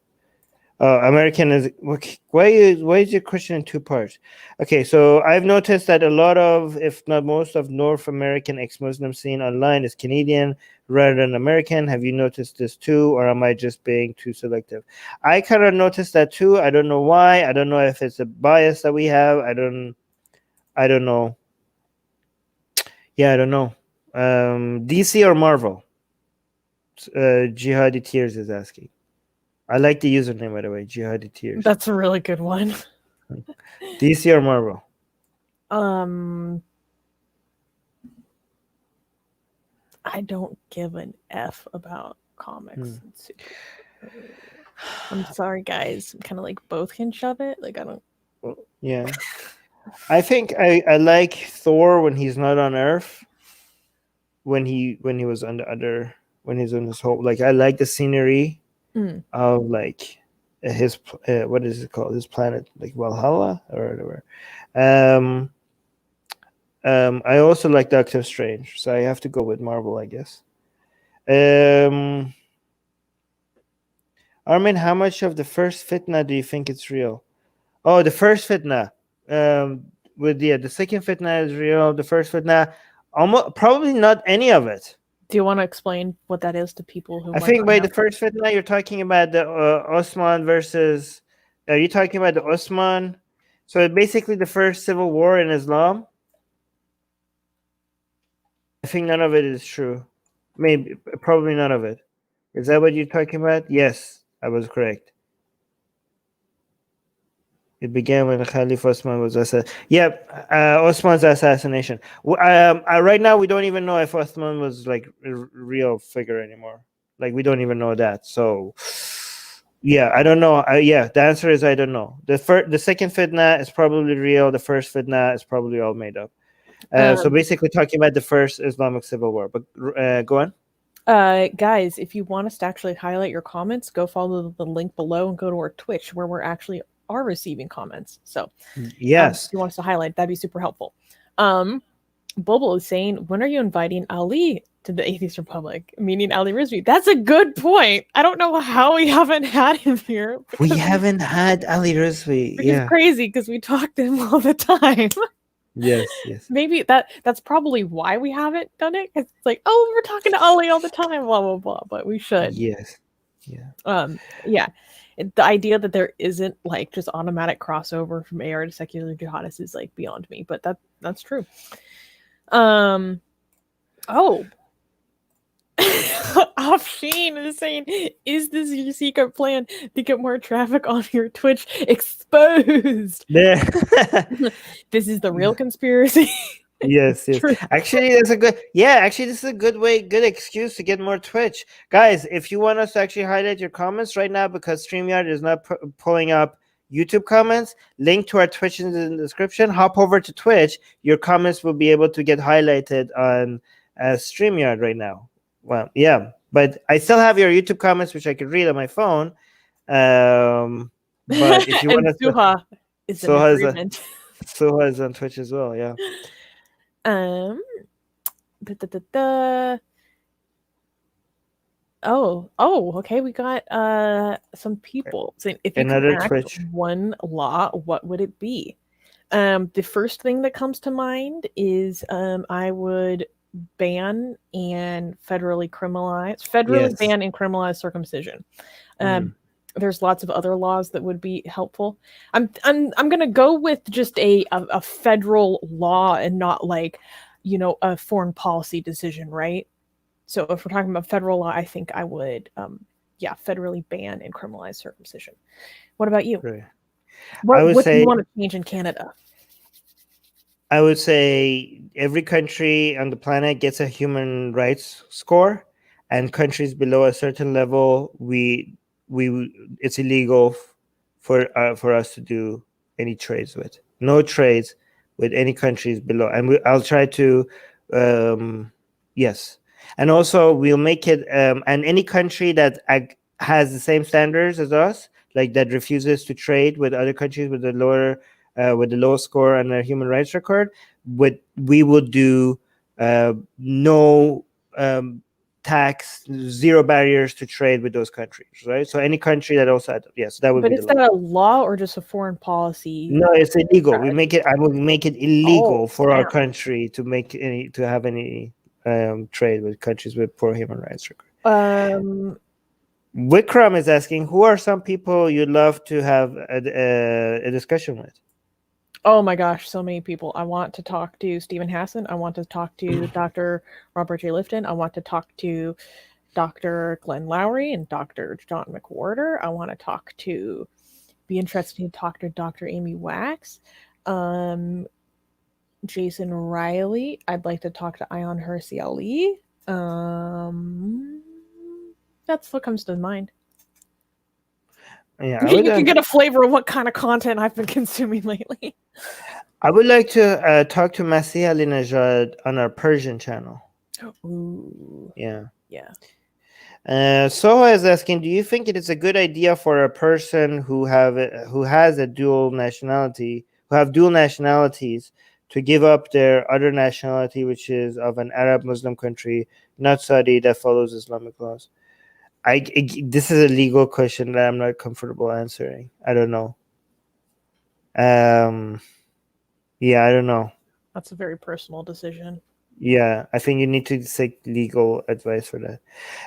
American is, why is your question in 2 parts? Okay, so I've noticed that a lot of, if not most of, North American ex-Muslim scene online is Canadian rather than American. Have you noticed this too, or am I just being too selective? I kind of noticed that too. I don't know why. I don't know if it's a bias that we have. I don't know. Yeah, I don't know. DC or Marvel? Jihadi Tears is asking. I like the username, by the way, Jihadi Tears. That's a really good one. DC or Marvel? I don't give an F about comics and super. I'm sorry, guys. Kind of like both can shove it. Like I don't. Yeah. I think I like Thor when he's not on Earth. When he was on the other, when he's on his whole, like I like the scenery of like his what is it called, his planet, like Valhalla or whatever. I also like Doctor Strange, so I have to go with Marvel, I guess. Armin, how much of the first fitna do you think it's real? Oh, the first fitna. With the second fitna is real. The first fitna, almost probably not any of it. Do you want to explain what that is to people who? I think by the first fitna, you're talking about the Osman versus. Are you talking about the Osman? So basically, the first civil war in Islam. I think none of it is true. Maybe, probably none of it. Is that what you're talking about? Yes, I was correct. It began when Caliph Osman was assassinated. Yep, Osman's assassination. Right now, we don't even know if Osman was like a real figure anymore. Like we don't even know that. So, yeah, I don't know. Yeah, the answer is I don't know. The second fitna is probably real. The first fitna is probably all made up. So basically, talking about the first Islamic civil war. But go on. Guys, if you want us to actually highlight your comments, go follow the link below and go to our Twitch where we're actually are receiving comments. So yes, if you want us to highlight, that'd be super helpful. Bobo is saying, when are you inviting Ali to the Atheist Republic? Meaning Ali Rizvi. That's a good point. I don't know how we haven't had him here. We haven't had Ali Rizvi. Which is crazy because we talk to him all the time. Yes. Maybe that's probably why we haven't done it. Because it's like, oh, we're talking to Ali all the time, blah blah blah. But we should. Yes. Yeah. Yeah. The idea that there isn't like just automatic crossover from AR to secular jihadists is like beyond me. But that's true. Oh. Afshin is saying, is this your secret plan to get more traffic on your Twitch? Exposed. Yeah. This is the real conspiracy. Yes. Actually, this is a good excuse to get more Twitch. Guys, if you want us to actually highlight your comments right now, because StreamYard is not pulling up YouTube comments, link to our Twitch in the description. Hop over to Twitch. Your comments will be able to get highlighted on StreamYard right now. Well, yeah, but I still have your YouTube comments, which I could read on my phone. But if you want to, Suha is an agreement. Suha is on Twitch as well. Yeah. Oh, okay. We got some people saying, if you could enact one law, what would it be? The first thing that comes to mind is I would ban and federally ban and criminalize circumcision. There's lots of other laws that would be helpful. I'm gonna go with just a federal law and not like, a foreign policy decision, right? So if we're talking about federal law, I think I would federally ban and criminalize circumcision. What about you? Right. What do you want to change in Canada? I would say every country on the planet gets a human rights score, and countries below a certain level, it's illegal for us to do any trades with. No trades with any countries below, and I'll try to yes, and also we'll make it and any country that has the same standards as us, like that refuses to trade with other countries with the lowest score on their human rights record, we would do no tax, zero barriers to trade with those countries, right? So any country that also had, yes, that would be. But is that a law or just a foreign policy? No, it's illegal. I would make it illegal for our country to have any trade with countries with poor human rights record. Wikram is asking, who are some people you'd love to have a discussion with? Oh my gosh, so many people. I want to talk to Stephen Hassan. I want to talk to Dr. Robert J. Lifton. I want to talk to Dr. Glenn Lowry and Dr. John McWhorter. I want to be interested to talk to Dr. Amy Wax. Jason Riley. I'd like to talk to Ayan Hersey Ali. That's what comes to mind. Yeah, You can get a flavor of what kind of content I've been consuming lately. I would like to talk to Masih Ali-Najad on our Persian channel. Ooh. Yeah. Yeah. Soha is asking, do you think it is a good idea for a person who has a dual nationality, who have dual nationalities, to give up their other nationality, which is of an Arab Muslim country, not Saudi, that follows Islamic laws? This is a legal question that I'm not comfortable answering. I don't know. Yeah, I don't know. That's a very personal decision. Yeah, I think you need to seek legal advice for that.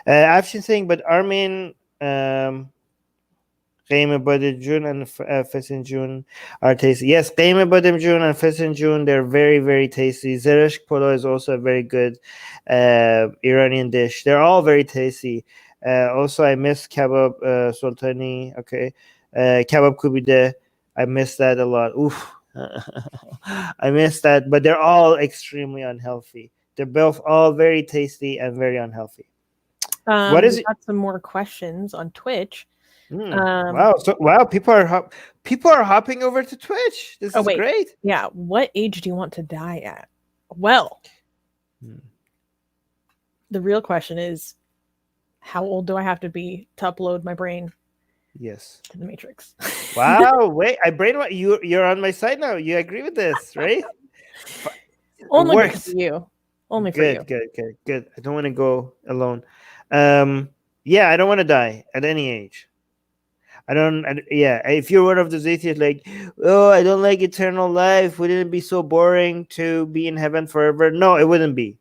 I've been saying, but Armin, قیمه بادمجون and فسنجون are tasty. Yes, قیمه بادمجون and فسنجون, they're very, very tasty. Zereshk polo is also a very good Iranian dish. They're all very tasty. Also, I miss kebab sultani. Okay, kebab kubide. I miss that a lot. Oof. I miss that, but they're all extremely unhealthy. They're both all very tasty and very unhealthy. What is it? Got some more questions on Twitch. Wow! People are hopping over to Twitch. This is great. Yeah. What age do you want to die at? Well, the real question is, how old do I have to be to upload my brain? Yes. To the Matrix. Wow! Wait, you're on my side now. You agree with this, right? Only for you. Only for you. Good. I don't want to go alone. Yeah, I don't want to die at any age. If you're one of those atheists like, oh, I don't like eternal life, wouldn't it be so boring to be in heaven forever? No, it wouldn't be.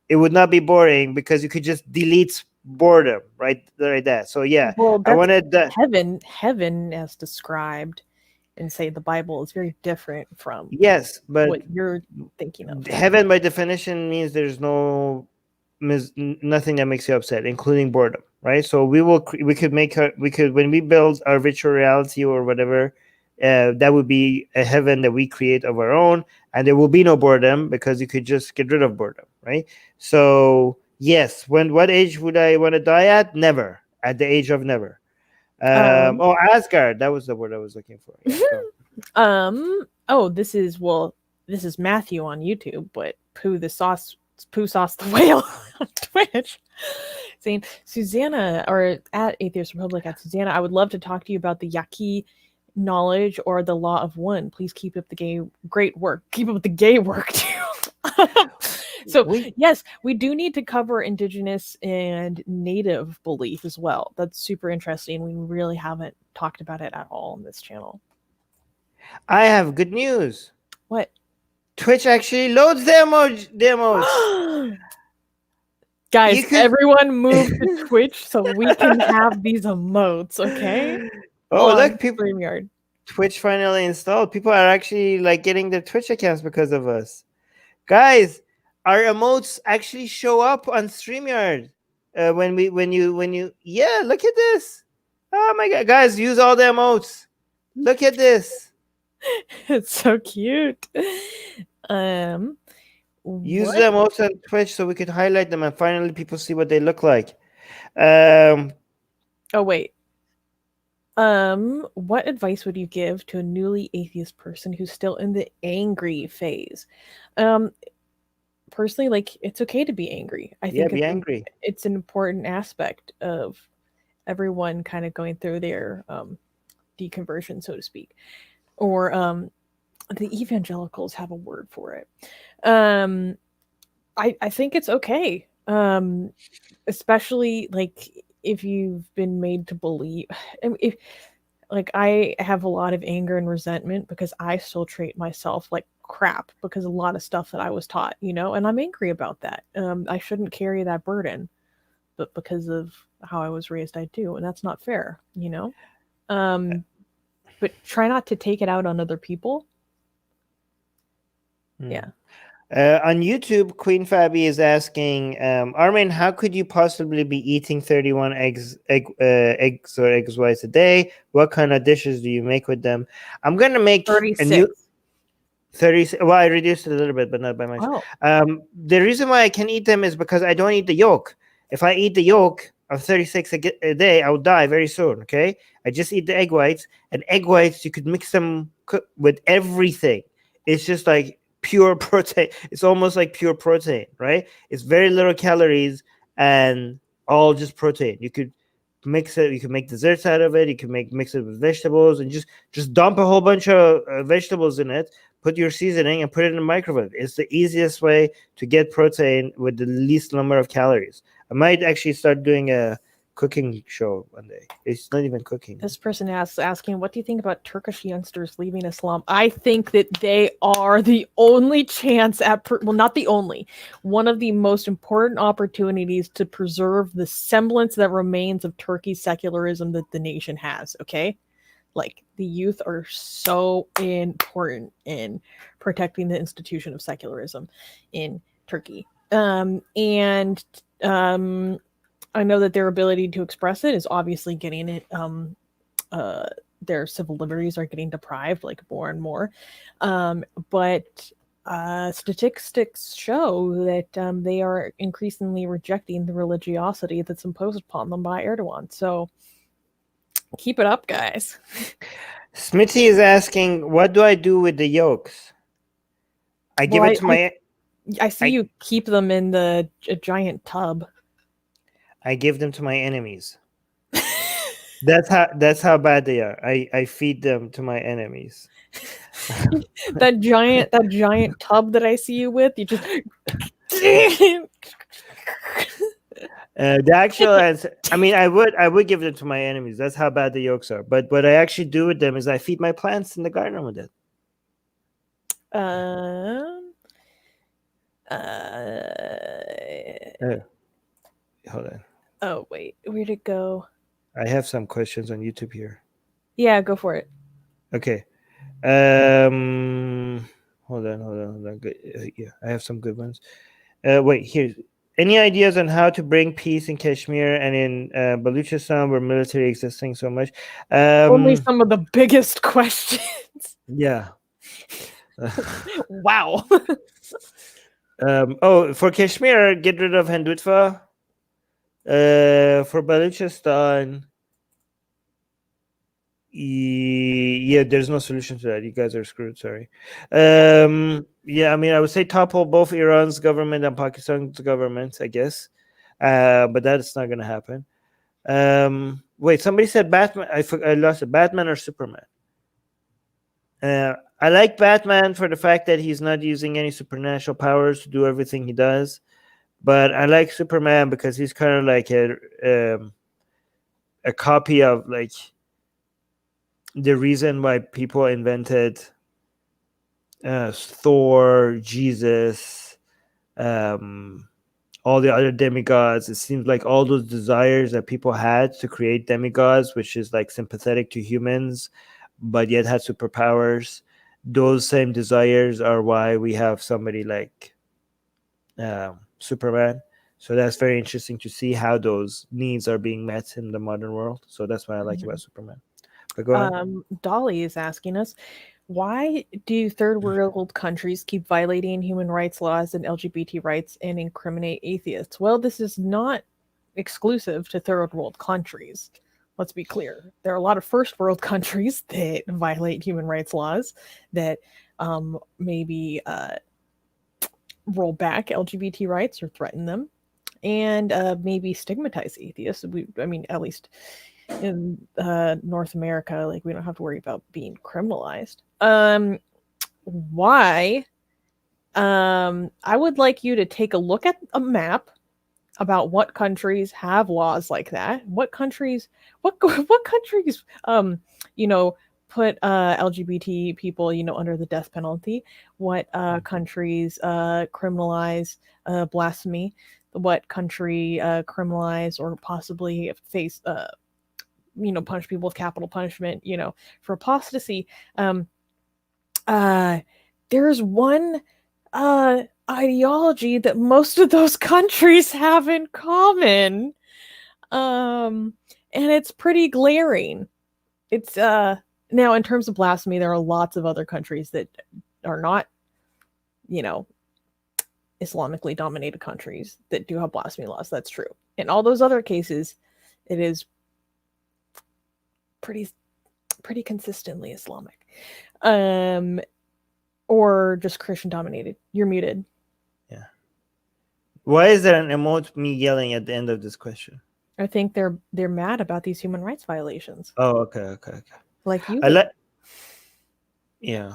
It would not be boring because you could just delete boredom right there. So yeah, well, I wanted that heaven as described in, say, the Bible is very different from but what you're thinking of. Heaven by definition means there's nothing that makes you upset, including boredom, right? So we could when we build our virtual reality or whatever, that would be a heaven that we create of our own, and there will be no boredom because you could just get rid of boredom, right? So yes, what age would I want to die at? Never. At the age of never. Asgard, that was the word I was looking for. Yeah, this is Matthew on YouTube, but Pooh Sauce the Whale on Twitch saying, Susanna, or at Atheist Republic at Susanna, I would love to talk to you about the Yaqui knowledge or the law of one. Please keep up the great work. Keep up the gay work too. Yes, we do need to cover indigenous and native belief as well. That's super interesting. We really haven't talked about it at all on this channel. I have good news. What? Twitch actually loads demos. Guys, everyone move to Twitch so we can have these emotes, okay? Look, people. Twitch finally installed. People are actually getting their Twitch accounts because of us. Guys, our emotes actually show up on StreamYard. When you look at this. Oh my god, guys, use all the emotes. Look at this. It's so cute. Use the emotes on Twitch so we could highlight them and finally people see what they look like. What advice would you give to a newly atheist person who's still in the angry phase? Personally, it's okay to be angry. I think be angry. It's an important aspect of everyone kind of going through their deconversion, so to speak. Or the evangelicals have a word for it. I think it's okay. Especially if you've been made to believe, if I have a lot of anger and resentment because I still treat myself like crap because a lot of stuff that I was taught, and I'm angry about that. I shouldn't carry that burden, but because of how I was raised, I do, and that's not fair, but try not to take it out on other people. Yeah. On YouTube, Queen Fabi is asking, Armin, how could you possibly be eating 31 eggs or eggs whites a day? What kind of dishes do you make with them? I'm gonna make 36. 30. Well, I reduced it a little bit, but not by much. The reason why I can eat them is because I don't eat the yolk. If I eat the yolk of 36 a day, I will die very soon. Okay, I just eat the egg whites, and egg whites you could mix them with everything. It's just like pure protein. It's almost like pure protein, right? It's very little calories and all just protein. You could mix it. You can make desserts out of it. You can mix it with vegetables and just dump a whole bunch of vegetables in it. Put your seasoning and put it in the microwave. It's the easiest way to get protein with the least number of calories. I might actually start doing a cooking show one day. It's not even cooking. This person asking, what do you think about Turkish youngsters leaving Islam? I think that they are the only chance at, well, not the only, one of the most important opportunities to preserve the semblance that remains of Turkey's secularism that the nation has, okay? Like, the youth are so important in protecting the institution of secularism in Turkey. I know that their ability to express it is obviously getting it, their civil liberties are getting deprived, like, more and more. But statistics show that they are increasingly rejecting the religiosity that's imposed upon them by Erdogan. So keep it up, guys. Smitty is asking, what do I do with the yolks? I give it to my... I see you keep them in a giant tub. I give them to my enemies. That's how bad they are. I feed them to my enemies. that giant tub that I see you with, you just... The actual answer, I mean, I would give them to my enemies. That's how bad the yolks are. But what I actually do with them is I feed my plants in the garden with it. Hold on. Oh wait, where'd it go? I have some questions on YouTube here. Yeah, go for it. Okay. Hold on. Good. Yeah, I have some good ones. Wait, here. Any ideas on how to bring peace in Kashmir and in Baluchistan, where military existing so much? Only some of the biggest questions. Yeah. Wow. For Kashmir, get rid of Hindutva. For Baluchistan, yeah, there's no solution to that. You guys are screwed. Sorry. Yeah, I mean, I would say topple both Iran's government and Pakistan's government, I guess. But that's not gonna happen. Wait, somebody said Batman. I lost it. Batman or Superman? I like Batman for the fact that he's not using any supernatural powers to do everything he does. But I like Superman because he's kind of like a copy of, like, the reason why people invented Thor, Jesus, all the other demigods. It seems like all those desires that people had to create demigods, which is like sympathetic to humans, but yet had superpowers. Those same desires are why we have somebody like Superman. So that's very interesting to see how those needs are being met in the modern world. So that's what I like about Superman. But go ahead. Dolly is asking us, why do third world countries keep violating human rights laws and LGBT rights and incriminate atheists? Well, this is not exclusive to third world countries. Let's be clear. There are a lot of first world countries that violate human rights laws, that maybe roll back LGBT rights or threaten them, and maybe stigmatize atheists. I mean, at least in North America, like, we don't have to worry about being criminalized. Why? I would like you to take a look at a map about what countries have laws like that. What countries put LGBT people, under the death penalty. What countries criminalize blasphemy. What country criminalize or possibly face punish people with capital punishment, for apostasy. There's one ideology that most of those countries have in common. And it's pretty glaring. It's now, in terms of blasphemy, there are lots of other countries that are not, Islamically dominated countries that do have blasphemy laws. That's true. In all those other cases, it is pretty consistently Islamic, or just Christian dominated. You're muted. Yeah. Why is there an emote me yelling at the end of this question? I think they're mad about these human rights violations. Oh, okay. Like you. Yeah.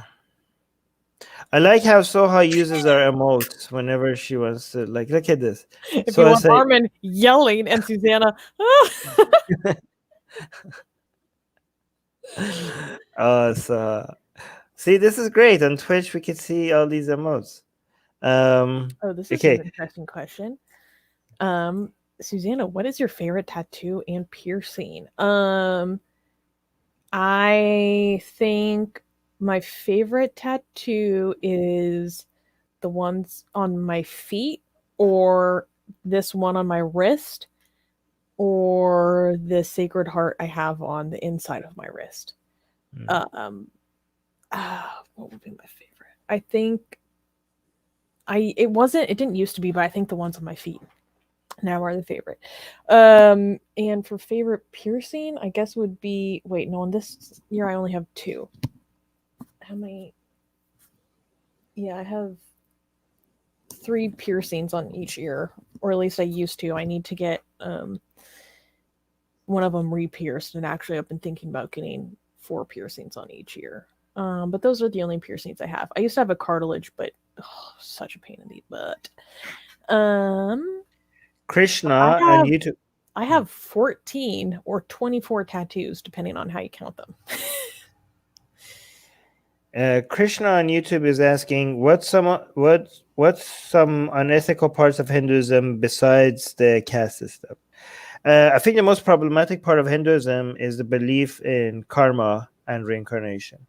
I like how Soha uses our emotes whenever she wants to. Like, look at this. If so you want Armin yelling and Susanna. So see, this is great. On Twitch, we can see all these emotes. This is an interesting question. Susanna, what is your favorite tattoo and piercing? I think my favorite tattoo is the ones on my feet, or this one on my wrist, or the Sacred Heart I have on the inside of my wrist. What would be my favorite? I think it didn't used to be, but I think the ones on my feet now are the favorite. And for favorite piercing, I guess would be, in this year I only have 2. How many? Yeah, I have 3 piercings on each ear, or at least I used to. I need to get one of them re-pierced, and actually I've been thinking about getting 4 piercings on each ear. But those are the only piercings I have. I used to have a cartilage, but such a pain in the butt. Krishna on YouTube. I have 14 or 24 tattoos, depending on how you count them. Krishna on YouTube is asking, what's some unethical parts of Hinduism besides the caste system? I think the most problematic part of Hinduism is the belief in karma and reincarnation.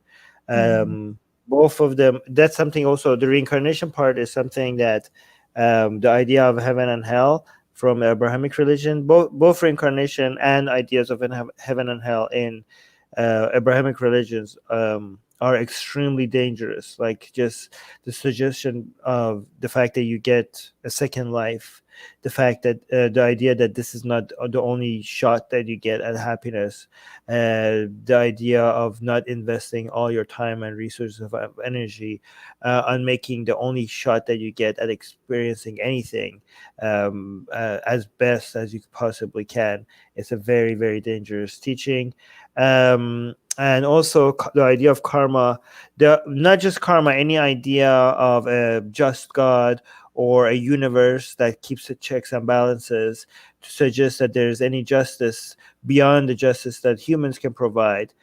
Both of them. That's something also. The reincarnation part is something that the idea of heaven and hell from Abrahamic religion, both reincarnation and ideas of heaven and hell in Abrahamic religions are extremely dangerous. Like just the suggestion of the fact that you get a second life, the fact that the idea that this is not the only shot that you get at happiness, the idea of not investing all your time and resources of energy on making the only shot that you get at experiencing anything as best as you possibly can. It's a very, very dangerous teaching. And also the idea of karma, not just karma, any idea of a just God or a universe that keeps the checks and balances to suggest that there's any justice beyond the justice that humans can provide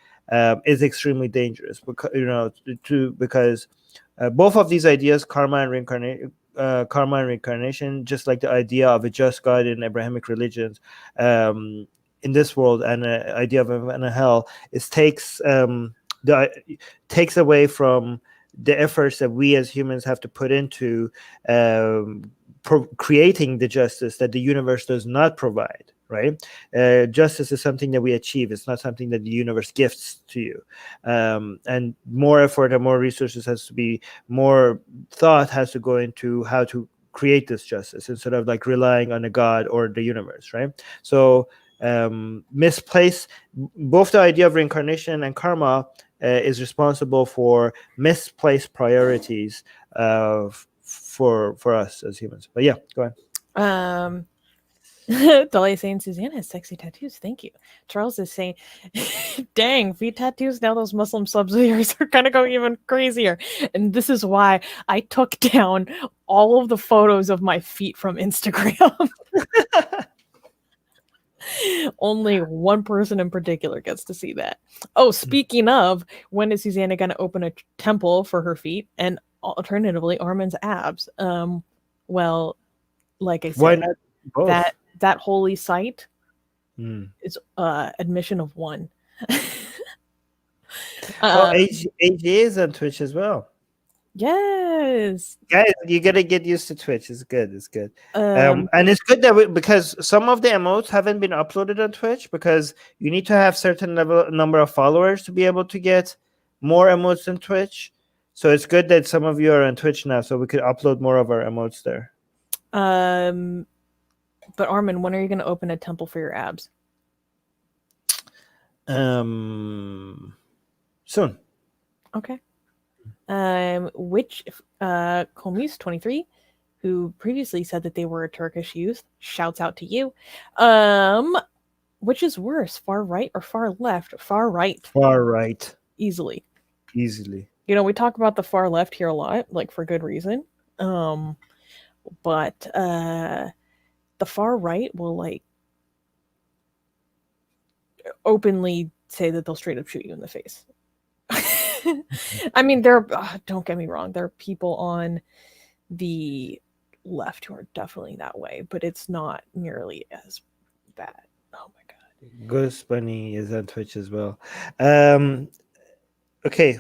is extremely dangerous. Because both of these ideas, karma and reincarnation, just like the idea of a just God in Abrahamic religions, in this world, and the idea of heaven and hell, takes away from the efforts that we as humans have to put into creating the justice that the universe does not provide. Right? Justice is something that we achieve. It's not something that the universe gifts to you. And more effort and more resources more thought has to go into how to create this justice instead of like relying on a God or the universe. Right? So misplaced, both the idea of reincarnation and karma is responsible for misplaced priorities for us as humans. But yeah, go ahead. Dolly is saying Susanna has sexy tattoos. Thank you. Charles is saying, dang, feet tattoos. Now those Muslim subs of yours are gonna go even crazier. And this is why I took down all of the photos of my feet from Instagram. Only one person in particular gets to see that. Oh, speaking of, when is Susanna going to open a temple for her feet, and alternatively Armin's abs? Well, like I said, why not both? that holy site is admission of one. AJ is on Twitch as well. Yes, guys, you gotta get used to Twitch. It's good. And it's good that because some of the emotes haven't been uploaded on Twitch, because you need to have certain number of followers to be able to get more emotes on Twitch. So it's good that some of you are on Twitch now, so we could upload more of our emotes there. But Armin, when are you going to open a temple for your abs? Soon. Okay. Which Komis 23, who previously said that they were a Turkish youth, shouts out to you. Which is worse, far right or far left? Far right. Far right. Easily. Easily. We talk about the far left here a lot, like for good reason. But the far right will like openly say that they'll straight up shoot you in the face. I mean, don't get me wrong, there are people on the left who are definitely that way, but it's not nearly as bad. Oh my god. Goose Bunny is on Twitch as well. Okay,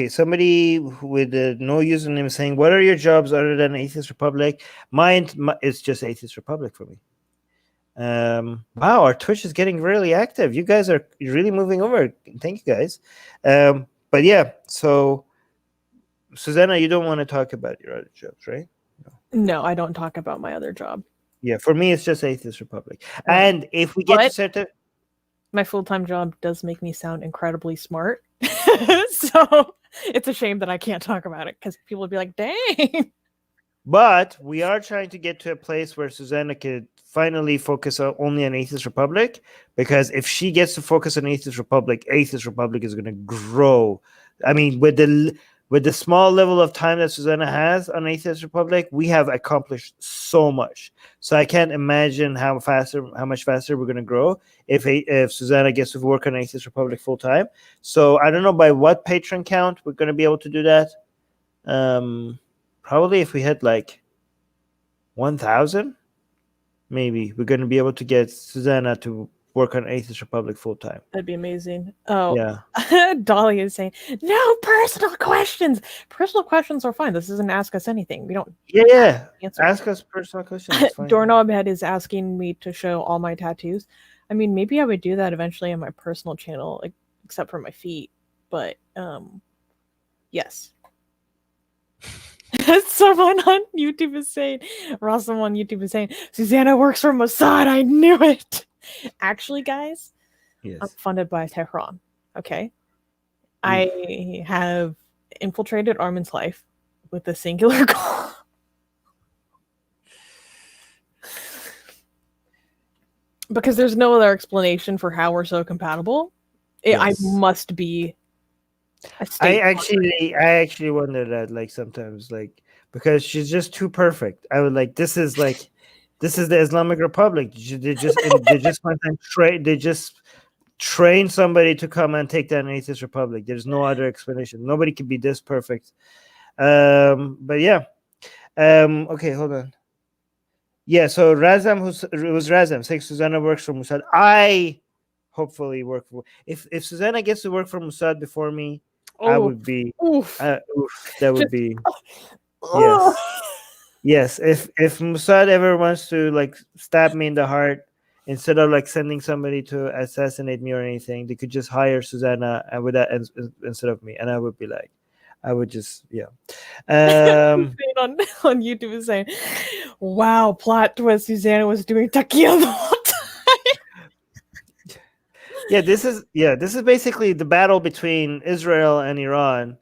somebody with no username is saying, what are your jobs other than Atheist Republic? Mine it's just Atheist Republic for me. Wow, our Twitch is getting really active. You guys are really moving over. Thank you guys. But yeah, so Susanna, you don't want to talk about your other jobs, right? No, I don't talk about my other job. Yeah, for me it's just Atheist Republic. And if we get to certain, my full-time job does make me sound incredibly smart. So it's a shame that I can't talk about it because people would be like, dang. But we are trying to get to a place where Susanna could finally focus only on Atheist Republic, because if she gets to focus on Atheist Republic is going to grow. I mean, with the small level of time that Susanna has on Atheist Republic, we have accomplished so much. So I can't imagine how much faster we're going to grow if Susanna gets to work on Atheist Republic full time. So I don't know by what patron count we're going to be able to do that. Probably if we hit like 1,000, maybe we're going to be able to get Susanna to work on Atheist Republic full time. That'd be amazing. Oh, yeah. Dolly is saying, no personal questions. Personal questions are fine. This isn't Ask Us Anything. We don't. Yeah. Ask us personal questions. Doorknobhead is asking me to show all my tattoos. I mean, maybe I would do that eventually on my personal channel, except for my feet. But yes. Someone on YouTube is saying, someone on YouTube is saying, Susanna works for Mossad. I knew it. Actually, guys, yes. I'm funded by Tehran. Okay. I have infiltrated Armin's life with a singular goal. Because there's no other explanation for how we're so compatible. I must be I actually wonder that, like, sometimes, like, because she's just too perfect. I would like, this is the Islamic Republic. They just train somebody to come and take down Atheist Republic. There's no other explanation. Nobody can be this perfect. But yeah. Okay, hold on. Yeah, so Razam, it was Razam saying Susanna works for Mossad. I hopefully work for. If Susanna gets to work for Mossad before me, I would be. That would be. Yes. Yes. If Mossad ever wants to like stab me in the heart, instead of like sending somebody to assassinate me or anything, they could just hire Susanna and with that instead of me, and I would be like, I would just on YouTube is saying, wow, plot twist, Susanna was doing taqiyya the whole time. This is basically the battle between Israel and Iran.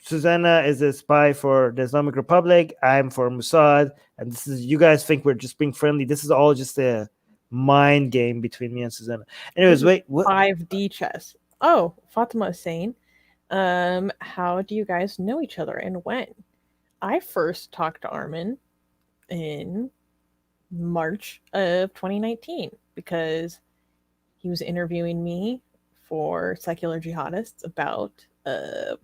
Susanna is a spy for the Islamic Republic. I'm for Mossad, and this is, you guys think we're just being friendly. This is all just a mind game between me and Susanna. Anyways, wait, what? 5D chess. Oh, Fatima is saying, how do you guys know each other and when? I first talked to Armin in March of 2019 because he was interviewing me for Secular Jihadists about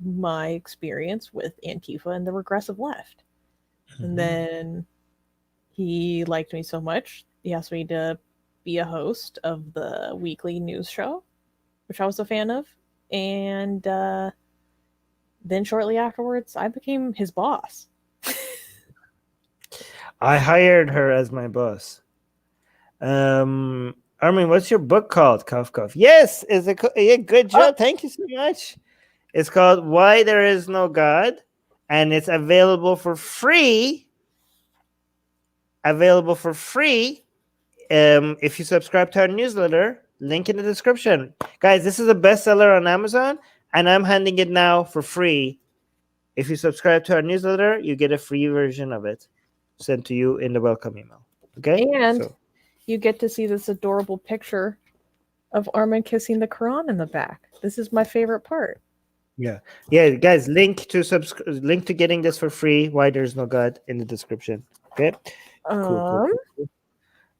my experience with Antifa and the regressive left. Mm-hmm. And then he liked me so much, he asked me to be a host of the weekly news show, which I was a fan of. And then shortly afterwards, I became his boss. I hired her as my boss. Armin, what's your book called? Cough, cough. Yes, it's a good job. Thank you so much. It's called Why There Is No God, and it's available for free. Available for free if you subscribe to our newsletter. Link in the description. Guys, this is a bestseller on Amazon, and I'm handing it now for free. If you subscribe to our newsletter, you get a free version of it sent to you in the welcome email. Okay? And you get to see this adorable picture of Armin kissing the Quran in the back. This is my favorite part. Yeah, guys. Link to getting this for free. Why There's No God in the description. Okay. Cool.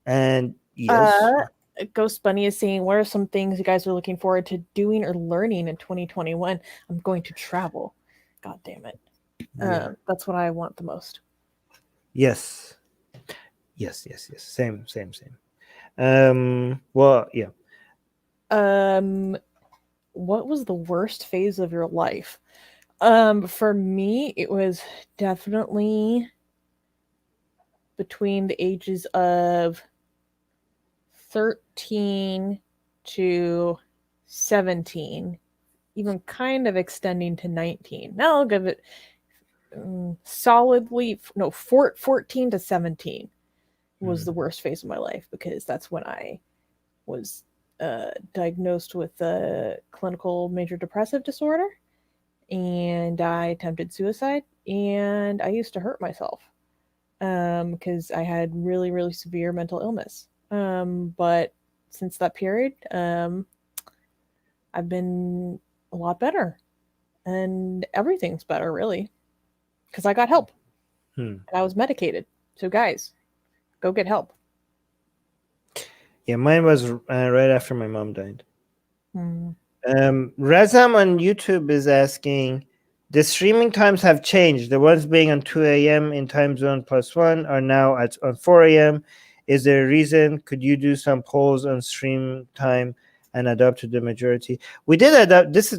And yes, Ghost Bunny is saying, "What are some things you guys are looking forward to doing or learning in 2021?" I'm going to travel. God damn it. That's what I want the most. Yes. Same. Well, yeah. What was the worst phase of your life? For me, it was definitely between the ages of 13 to 17, even kind of extending to 19. Now I'll give it solidly, 14 to 17 was the worst phase of my life, because that's when I was diagnosed with a clinical major depressive disorder, and I attempted suicide, and I used to hurt myself because I had really, really severe mental illness. But since that period, I've been a lot better, and everything's better, really, because I got help and I was medicated. So guys, go get help. Yeah, mine was right after my mom died. Razam on YouTube is asking, the streaming times have changed. The ones being on 2 a.m. in time zone +1 are now on 4 a.m. Is there a reason? Could you do some polls on stream time and adapt to the majority? We did adapt. That's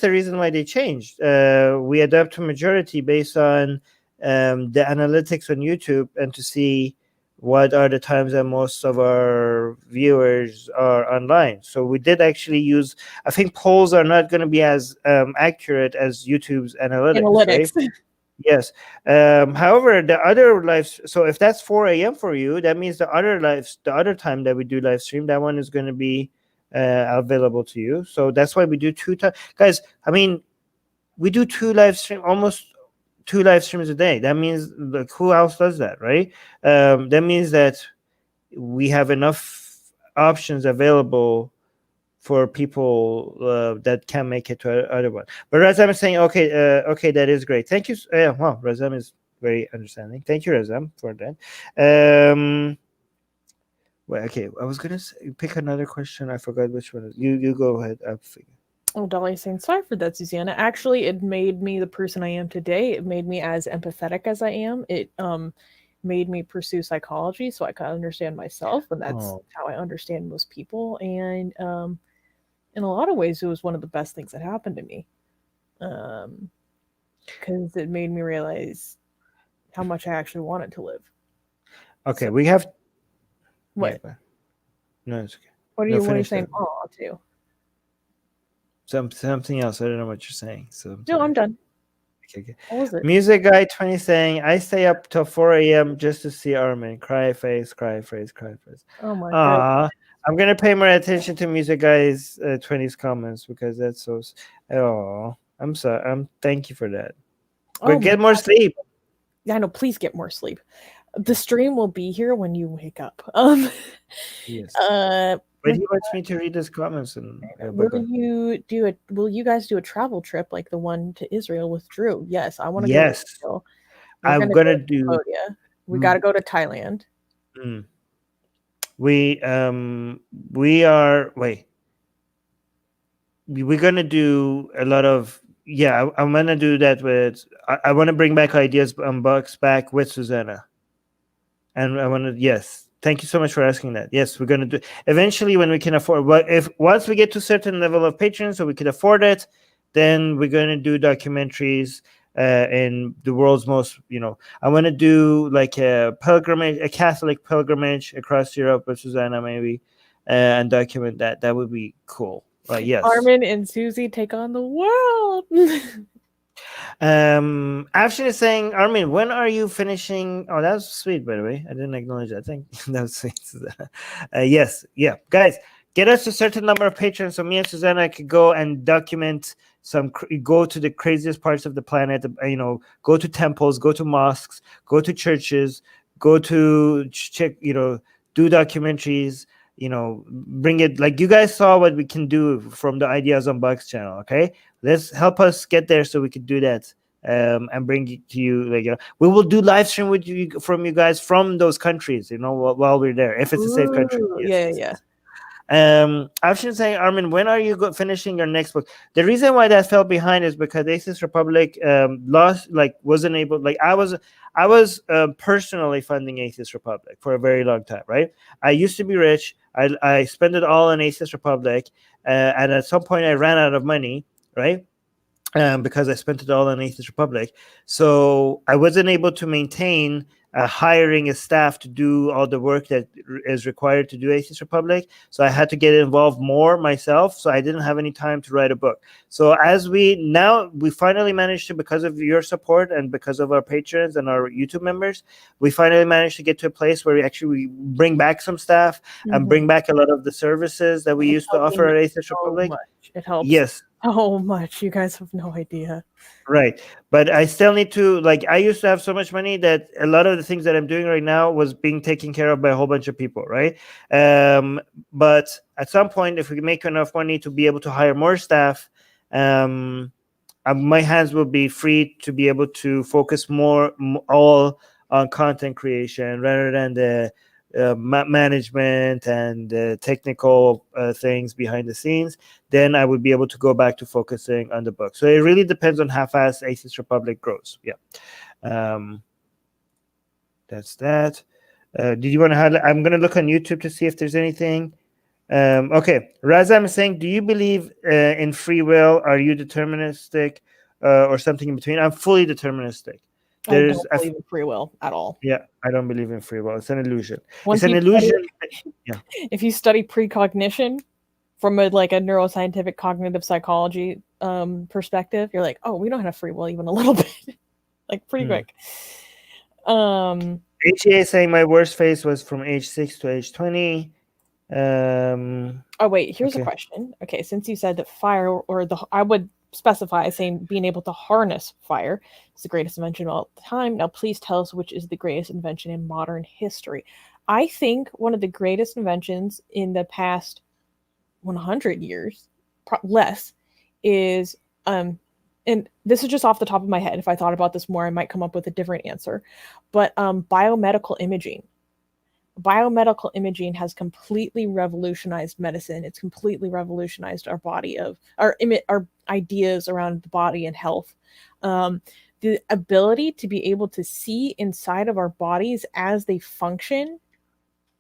the reason why they changed. We adapt to majority based on the analytics on YouTube, and to see what are the times that most of our viewers are online. So we did actually use, I think polls are not going to be as accurate as YouTube's analytics. Right? Yes. However, the other lives, so if that's 4 a.m. for you, that means the other time that we do live stream, that one is going to be available to you. So that's why we do 2 times. Guys, I mean, we do 2 live stream, almost 2 live streams a day. That means, like, who else does that, right? That means that we have enough options available for people that can make it to other one. But Razam is saying, okay, that is great. Thank you. Well, Razam is very understanding. Thank you, Razam, for that. Well, okay, I was gonna pick another question. I forgot which one. You go ahead. I'll figure. Oh, Dolly's saying, sorry for that, Susanna. Actually, it made me the person I am today. It made me as empathetic as I am. It made me pursue psychology so I could understand myself, and that's how I understand most people. And in a lot of ways, it was one of the best things that happened to me, because it made me realize how much I actually wanted to live. Okay, so, we have... What? Yeah, no, it's okay. What are you saying? Oh, too. Something else. I don't know what you're saying. So no, I'm done. Okay. What was it? Music Guy 20 saying, I stay up till 4 a.m. just to see Armin. Cry face. Oh my God. I'm gonna pay more attention to Music Guy's 20's comments, because that's so. Oh, I'm sorry. Thank you for that. But get more sleep. Yeah, no, please get more sleep. The stream will be here when you wake up. Yes. But he wants me to read his comments. And will you guys do a travel trip like the one to Israel with Drew? Yes, I want to go to Israel. I'm gonna do Cambodia. We gotta go to Thailand. We're gonna do a lot of I'm gonna do that with I want to bring back ideas unbox back with Susanna. And I want to, thank you so much for asking that. Yes, we're going to do eventually when we can afford. But once we get to a certain level of patrons, so we can afford it, then we're going to do documentaries in the world's most. I want to do like a Catholic pilgrimage across Europe with Susanna, maybe, and document that. That would be cool. Yes. Armin and Susie take on the world. Afshin is saying, Armin, when are you finishing? Oh, that was sweet, by the way. I didn't acknowledge that. I think that was sweet. Yes, yeah, guys, get us a certain number of patrons so me and Susanna could go and document go to the craziest parts of the planet. Go to temples, go to mosques, go to churches, go to check. Do documentaries. Bring it, like you guys saw what we can do from the Ideas on Bugs channel. Okay, let's help us get there so we can do that, and bring it to you. We will do live stream with you from you guys from those countries. While we're there, if it's a safe country. Yeah. I've been saying, Armin, when are you finishing your next book? The reason why that fell behind is because Atheist Republic wasn't able. I was personally funding Atheist Republic for a very long time. Right, I used to be rich. I spent it all on Atheist Republic, and at some point I ran out of money. Right. Because I spent it all on Atheist Republic, so I wasn't able to maintain hiring a staff to do all the work that is required to do Atheist Republic. So I had to get involved more myself. So I didn't have any time to write a book. So we finally managed to, because of your support and because of our patrons and our YouTube members, we finally managed to get to a place where we bring back some staff and bring back a lot of the services that we used to offer at Atheist Republic. It helps. Yes. So much. You guys have no idea. Right. But I still need to, I used to have so much money that a lot of the things that I'm doing right now was being taken care of by a whole bunch of people. Right. But at some point, if we make enough money to be able to hire more staff, my hands will be free to be able to focus all on content creation rather than the management and technical things behind the scenes. Then I would be able to go back to focusing on the book. So it really depends on how fast Atheist Republic grows. Yeah. That's that. Did you want to highlight? I'm going to look on YouTube to see if there's anything. Okay. Razam is saying, do you believe in free will? Are you deterministic or something in between? I'm fully deterministic. I don't believe in free will at all. Yeah, I don't believe in free will. It's an illusion. It's an illusion. Yeah. If you study precognition from a neuroscientific cognitive psychology perspective, you're like, oh, we don't have free will even a little bit. Pretty quick. HEA saying my worst phase was from age 6 to age 20. Oh, wait, here's a question. Okay, since you said that fire I would specify saying being able to harness fire is the greatest invention of all time. Now, please tell us which is the greatest invention in modern history. I think one of the greatest inventions in the past 100 years, less, is, and this is just off the top of my head. If I thought about this more, I might come up with a different answer. But biomedical imaging. Biomedical imaging has completely revolutionized medicine. It's completely revolutionized our our ideas around the body and health. The ability to be able to see inside of our bodies as they function,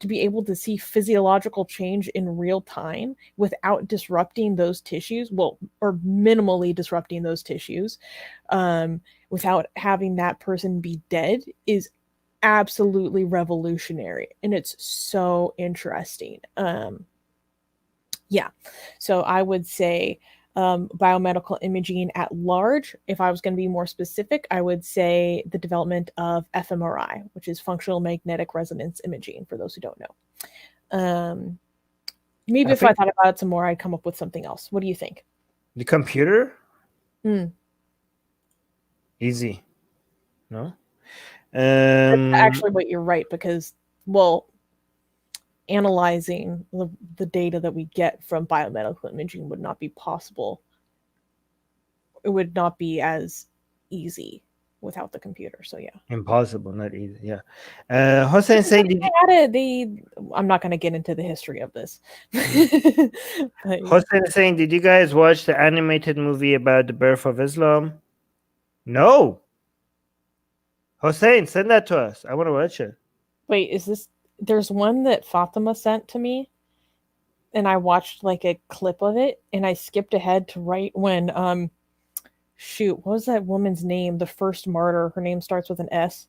to be able to see physiological change in real time without disrupting those tissues, or minimally disrupting those tissues, without having that person be dead, is absolutely revolutionary, and it's so interesting. So I would say biomedical imaging at large. If I was going to be more specific, I would say the development of fMRI, which is functional magnetic resonance imaging, for those who don't know. Maybe if I thought about it some more, I'd come up with something else. What do you think? The computer? Easy. No? Actually, but you're right, because, analyzing the data that we get from biomedical imaging would not be possible. It would not be as easy without the computer. So yeah, impossible, not easy. Yeah. Hossein saying, I'm not going to get into the history of this. Hossein saying, did you guys watch the animated movie about the birth of Islam? No. Hossein, send that to us. I want to watch it. Wait, is this? There's one that Fatima sent to me, and I watched a clip of it, and I skipped ahead to right when what was that woman's name? The first martyr. Her name starts with an S.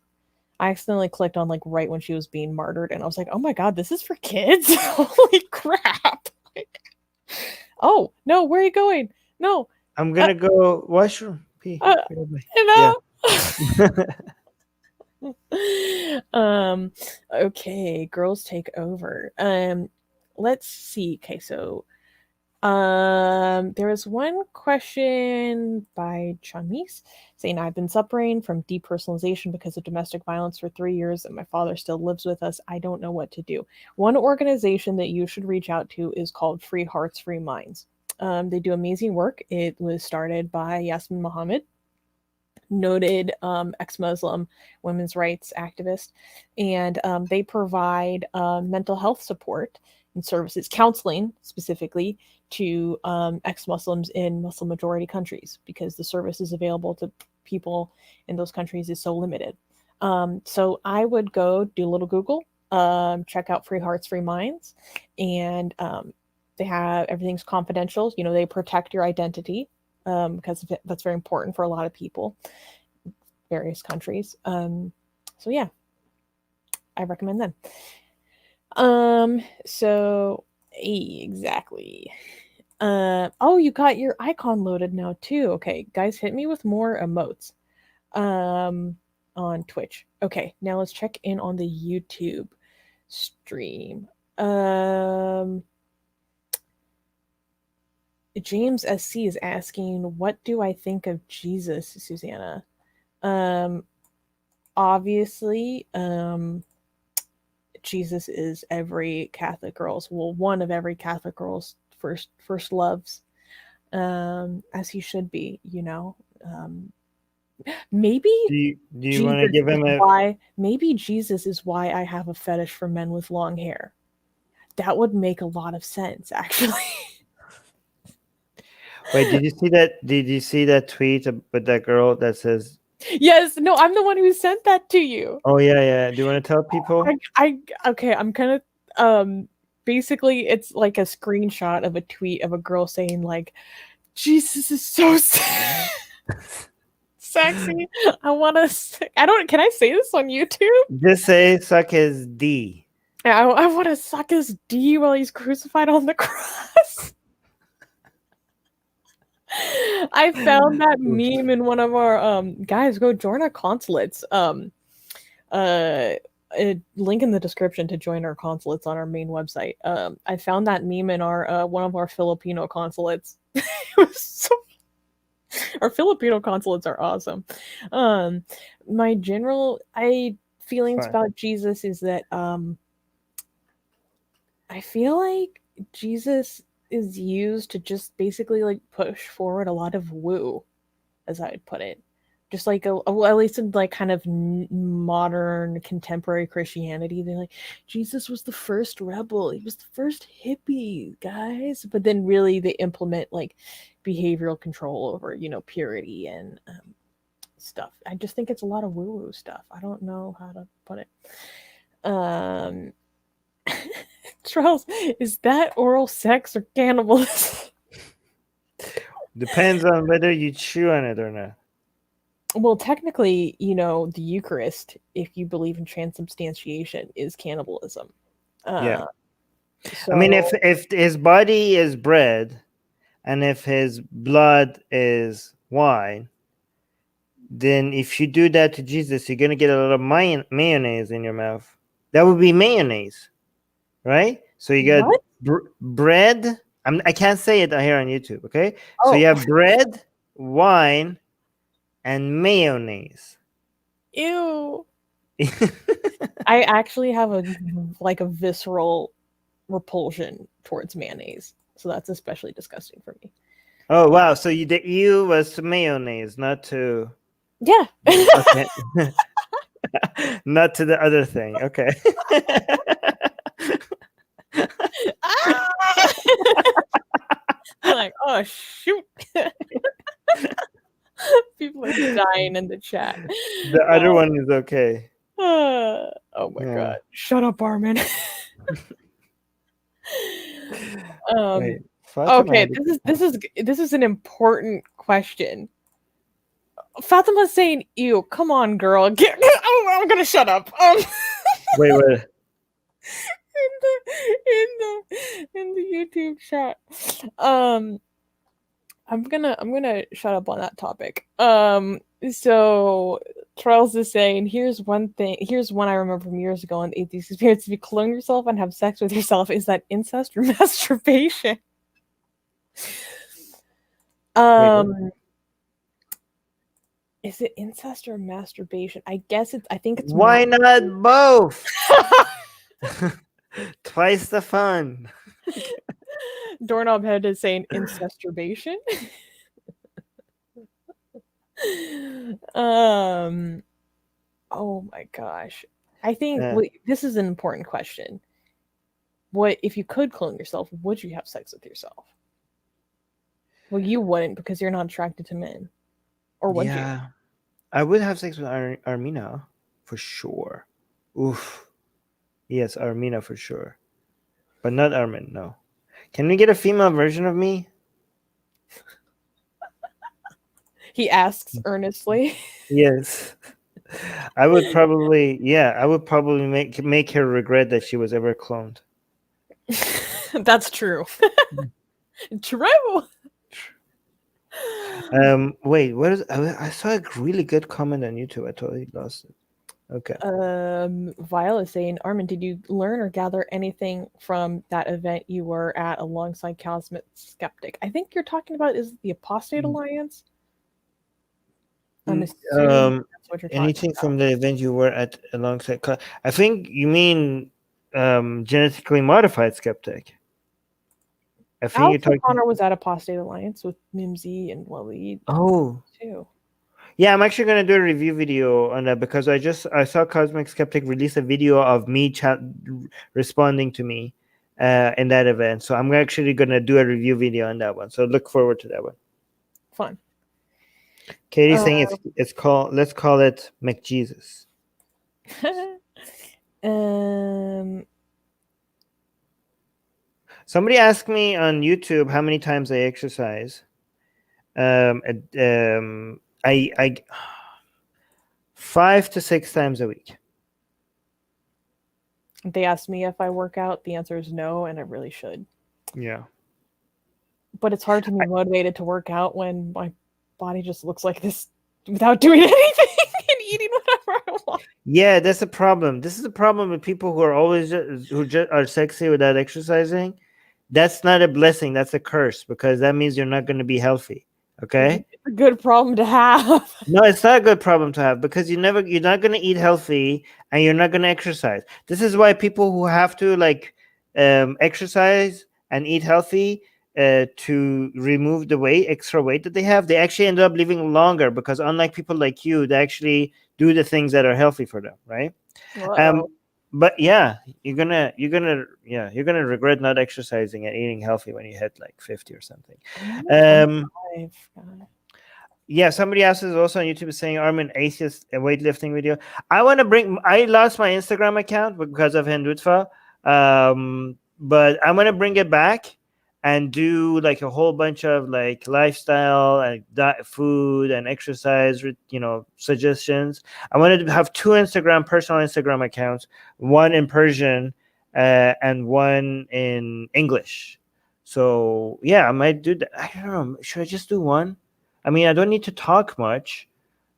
I accidentally clicked on right when she was being martyred, and I was like, oh my god, this is for kids. Holy crap. Oh no, where are you going? No, I'm gonna go washroom. Pee. you Yeah. know. Okay, girls take over. Let's see. Okay, so there was one question by Chamis saying, I've been suffering from depersonalization because of domestic violence for 3 years and my father still lives with us. I don't know what to do. One organization that you should reach out to is called Free Hearts, Free Minds. They do amazing work. It was started by Yasmin Mohammed, noted ex-Muslim women's rights activist, and they provide mental health support and services, counseling specifically to ex-Muslims in Muslim majority countries because the services available to people in those countries is so limited. So I would go do a little Google, check out Free Hearts, Free Minds, and they have everything's confidential. You know, they protect your identity because that's very important for a lot of people, various countries. So yeah, I recommend them. So exactly. Oh, you got your icon loaded now too. Okay, guys, hit me with more emotes. On Twitch. Okay, now let's check in on the YouTube stream. James SC is asking, what do I think of Jesus, Susanna? Obviously, Jesus is every Catholic girl's, well, one of every Catholic girl's first loves, as he should be, you know. Maybe Do you want to give him maybe Jesus is why I have a fetish for men with long hair. That would make a lot of sense, actually. Wait, did you see that? Did you see that tweet with that girl that says? Yes, no, I'm the one who sent that to you. Oh yeah. Do you want to tell people? Okay, I'm kind of basically it's like a screenshot of a tweet of a girl saying like, Jesus is so sexy. Can I say this on YouTube? Just say suck his D. I want to suck his D while he's crucified on the cross. I found that meme in one of our guys, go join our consulates. A link in the description to join our consulates on our main website. I found that meme in our one of our Filipino consulates. It was so our Filipino consulates are awesome. My general feelings about Jesus is that I feel like Jesus is used to just basically like push forward a lot of woo, as I would put it. Just like well, at least in like kind of modern contemporary Christianity, they're like, Jesus was the first rebel, he was the first hippie, guys. But then really they implement like behavioral control over, you know, purity and stuff. I just think it's a lot of woo-woo stuff. I don't know how to put it. Charles, is that oral sex or cannibalism? Depends on whether you chew on it or not. Well, technically, you know, the Eucharist, if you believe in transubstantiation, is cannibalism. Yeah. So, I mean, if his body is bread and if his blood is wine, then if you do that to Jesus, you're going to get a lot of mayonnaise in your mouth. That would be mayonnaise, right? So you got bread. I can't say it here on YouTube, okay? So you have bread, wine, and mayonnaise. Ew. I actually have a visceral repulsion towards mayonnaise, so that's especially disgusting for me. Oh wow! So the ew was to mayonnaise, not to okay. Not to the other thing. Okay. Like, oh shoot. People are dying in the chat. The other one is okay. Oh my god. Shut up, Armin. Wait, okay, this is an important question. Fatima's saying, ew, come on, girl. I'm gonna shut up. Wait. in the YouTube chat. I'm gonna shut up on that topic. So Charles is saying, here's one I remember from years ago on the atheist experience. If you clone yourself and have sex with yourself, is that incest or masturbation? Is it incest or masturbation? I think it's why not both? Twice the fun. Doorknob Head is saying incesturbation. Oh my gosh. I think this is an important question. What if you could clone yourself, would you have sex with yourself? Well, you wouldn't because you're not attracted to men. Or would you? I would have sex with Armina for sure. Oof. Yes, Armina for sure. But not Armin, no. Can we get a female version of me? He asks earnestly. Yes. I would probably make her regret that she was ever cloned. That's true. True. Wait, what is I saw a really good comment on YouTube. I totally lost it. Okay. Viola is saying, Armin, did you learn or gather anything from that event you were at alongside Cosmic Skeptic? I think you're talking about is the Apostate Alliance. I'm assuming that's what you're talking anything about. from the event you were at alongside. I think you mean genetically modified skeptic. I think Alex O'Connor was at Apostate Alliance with Mimsy and Waleed. Oh, too. Yeah, I'm actually going to do a review video on that because I saw Cosmic Skeptic release a video of me responding to me in that event. So I'm actually going to do a review video on that one. So look forward to that one. Fun. Katie's saying it's called, let's call it McJesus. Somebody asked me on YouTube how many times I exercise. I 5 to 6 times a week. They asked me if I work out. The answer is no, and I really should. Yeah. But it's hard to be motivated to work out when my body just looks like this without doing anything and eating whatever I want. Yeah, that's a problem. This is a problem with people who are always are sexy without exercising. That's not a blessing. That's a curse because that means you're not going to be healthy. Okay, it's a good problem to have. No, it's not a good problem to have because you're not going to eat healthy and you're not going to exercise. This is why people who have to exercise and eat healthy to remove the extra weight that they have, they actually end up living longer because unlike people like you, they actually do the things that are healthy for them, right? But yeah, you're gonna regret not exercising and eating healthy when you hit like 50 or something. Yeah, somebody else is also on YouTube saying Armin atheist weightlifting video. I lost my Instagram account because of Hindutva, but I'm gonna bring it back and do like a whole bunch of like lifestyle and food and exercise, suggestions. I wanted to have 2 personal Instagram accounts, one in Persian and one in English. So yeah, I might do that. I don't know. Should I just do one? I mean, I don't need to talk much.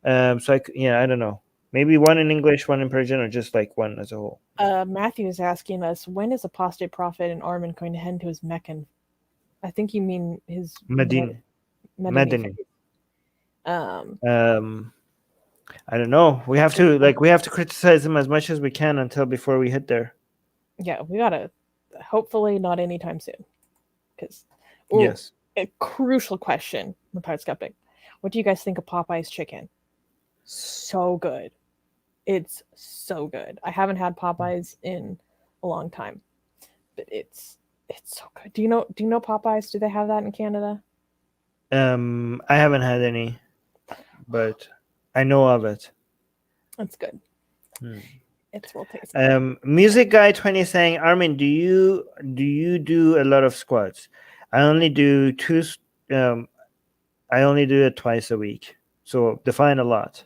I don't know. Maybe one in English, one in Persian, or just like one as a whole. Matthew is asking us, when is Apostate Prophet and Armin going to head into his Meccan? I think you mean his Medini. I don't know. We have to criticize him as much as we can before we hit there. Yeah, we gotta. Hopefully, not anytime soon. Because yes, a crucial question, the Pirate Skeptic. What do you guys think of Popeye's chicken? So good. It's so good. I haven't had Popeyes in a long time, but it's so good. Do you know Popeyes? Do they have that in Canada? I haven't had any, but I know of it. That's good. It's well tasty. Music Guy 20 saying, Armin, do you do a lot of squats? I only do 2. I only do it twice a week. So define a lot.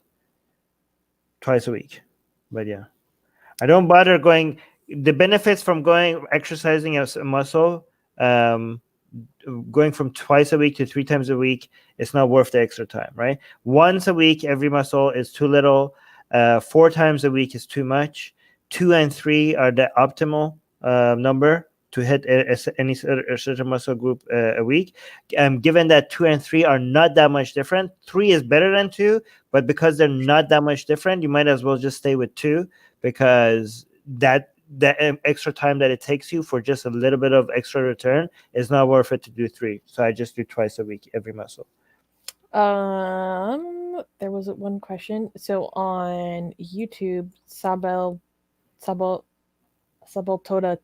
Twice a week, but yeah, I don't bother going. the benefits from exercising as a muscle, going from twice a week to 3 times a week, it's not worth the extra time, right? Once a week, every muscle is too little. 4 times a week is too much. 2 and 3 are the optimal number to hit any certain muscle group a week. Given that 2 and 3 are not that much different, 3 is better than 2, but because they're not that much different, you might as well just stay with 2, because that extra time that it takes you for just a little bit of extra return is not worth it to do 3. So I just do twice a week, every muscle. There was one question. So on YouTube, Sabeltoda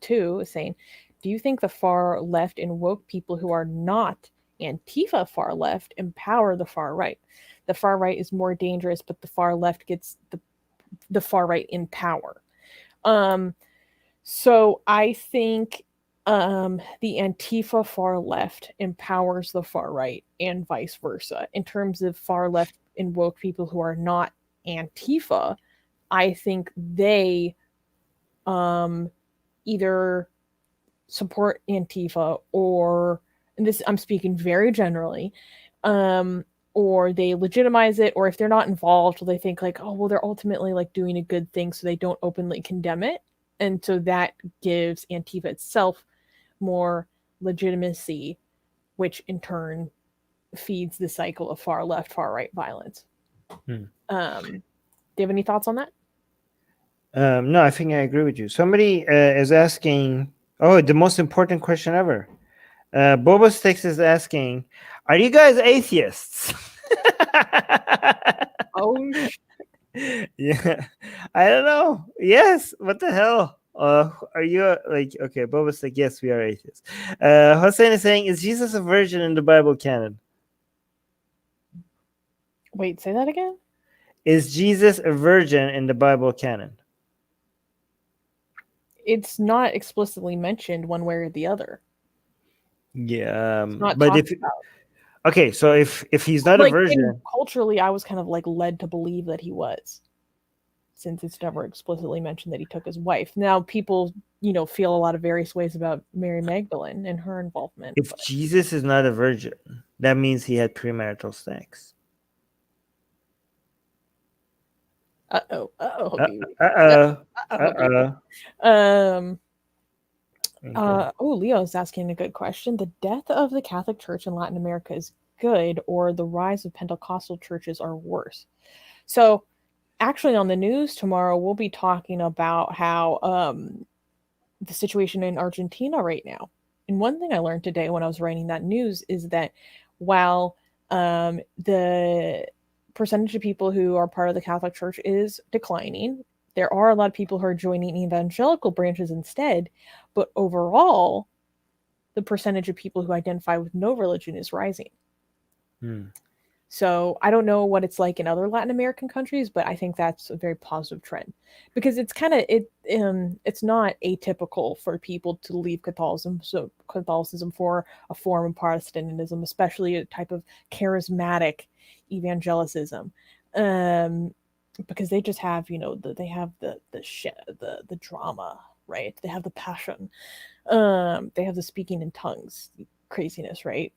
2 is saying, do you think the far left and woke people who are not Antifa far left empower the far right? The far right is more dangerous, but the far left gets the far right in power. So I think the Antifa far left empowers the far right and vice versa. In terms of far left and woke people who are not Antifa, I think they either support Antifa or, and this I'm speaking very generally, or they legitimize it, or if they're not involved, they think like, oh, well, they're ultimately like doing a good thing, so they don't openly condemn it. And so that gives Antifa itself more legitimacy, which in turn feeds the cycle of far left, far right violence. Do you have any thoughts on that? No, I think I agree with you. Somebody is asking, the most important question ever. Boba Sticks is asking, are you guys atheists? Oh, yeah, I don't know. Yes, what the hell? Are you like, okay? Boba's like, yes, we are atheists. Hossein is saying, is Jesus a virgin in the Bible canon? Wait, say that again. Is Jesus a virgin in the Bible canon? It's not explicitly mentioned one way or the other. Yeah, but if okay, so if he's not like, a virgin, culturally, I was kind of like led to believe that he was, since it's never explicitly mentioned that he took his wife. Now, people, feel a lot of various ways about Mary Magdalene and her involvement. If Jesus is not a virgin, that means he had premarital sex. Uh-oh. Leo is asking a good question. The death of the Catholic Church in Latin America is good, or the rise of Pentecostal churches are worse? So, actually, on the news tomorrow, we'll be talking about how the situation in Argentina right now. And one thing I learned today when I was writing that news is that while the percentage of people who are part of the Catholic Church is declining, there are a lot of people who are joining evangelical branches instead, but overall, the percentage of people who identify with no religion is rising. So I don't know what it's like in other Latin American countries, but I think that's a very positive trend, because it's kind of it's not atypical for people to leave Catholicism for a form of Protestantism, especially a type of charismatic evangelicism, because they just have they have the drama, right? They have the passion, they have the speaking in tongues craziness, right?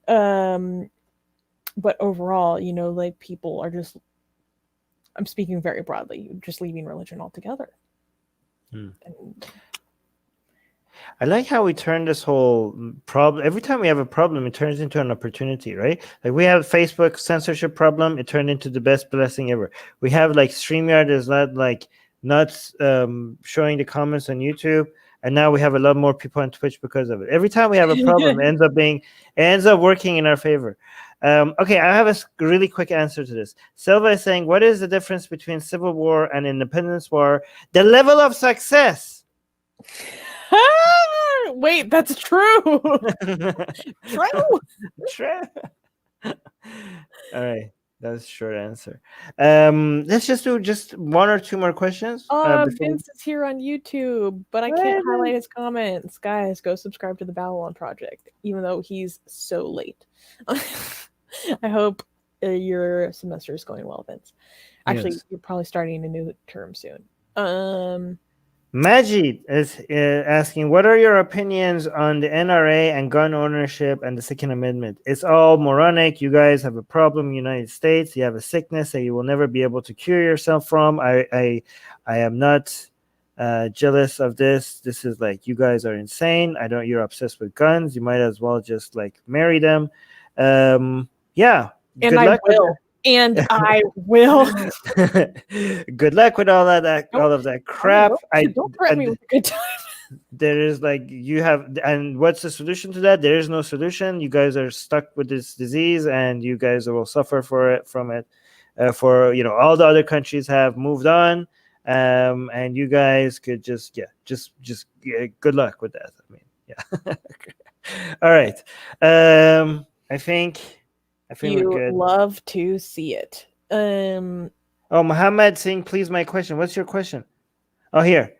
But overall, like, people are just, I'm speaking very broadly, just leaving religion altogether. I like how we turn this whole problem. Every time we have a problem, it turns into an opportunity, right? Like, we have Facebook censorship problem. It turned into the best blessing ever. We have like StreamYard is not showing the comments on YouTube. And now we have a lot more people on Twitch because of it. Every time we have a problem, it ends up working in our favor. Okay, I have a really quick answer to this. Silva is saying, what is the difference between Civil War and Independence War? The level of success. Wait, that's true. True. All right. That's a short answer. Let's just do one or two more questions. Vince is here on YouTube, but I can't highlight his comments. Guys, go subscribe to the Babylon Project, even though he's so late. I hope your semester is going well, Vince. Actually, You're probably starting a new term soon. Majid is asking, what are your opinions on the NRA and gun ownership and the Second Amendment? It's all moronic. You guys have a problem in the United States. You have a sickness that you will never be able to cure yourself from. I am not jealous of this. This is like, you guys are insane. You're obsessed with guns. You might as well just like marry them. Yeah. And I will. And I will. Good luck with all of that crap. Don't threaten me with a good time. There is like, and what's the solution to that? There is no solution. You guys are stuck with this disease, and you guys will suffer from it. All the other countries have moved on, and you guys could just good luck with that. I mean, yeah. All right. I think you we're good. Love to see it. Muhammad saying, please, my question. What's your question? Oh, here.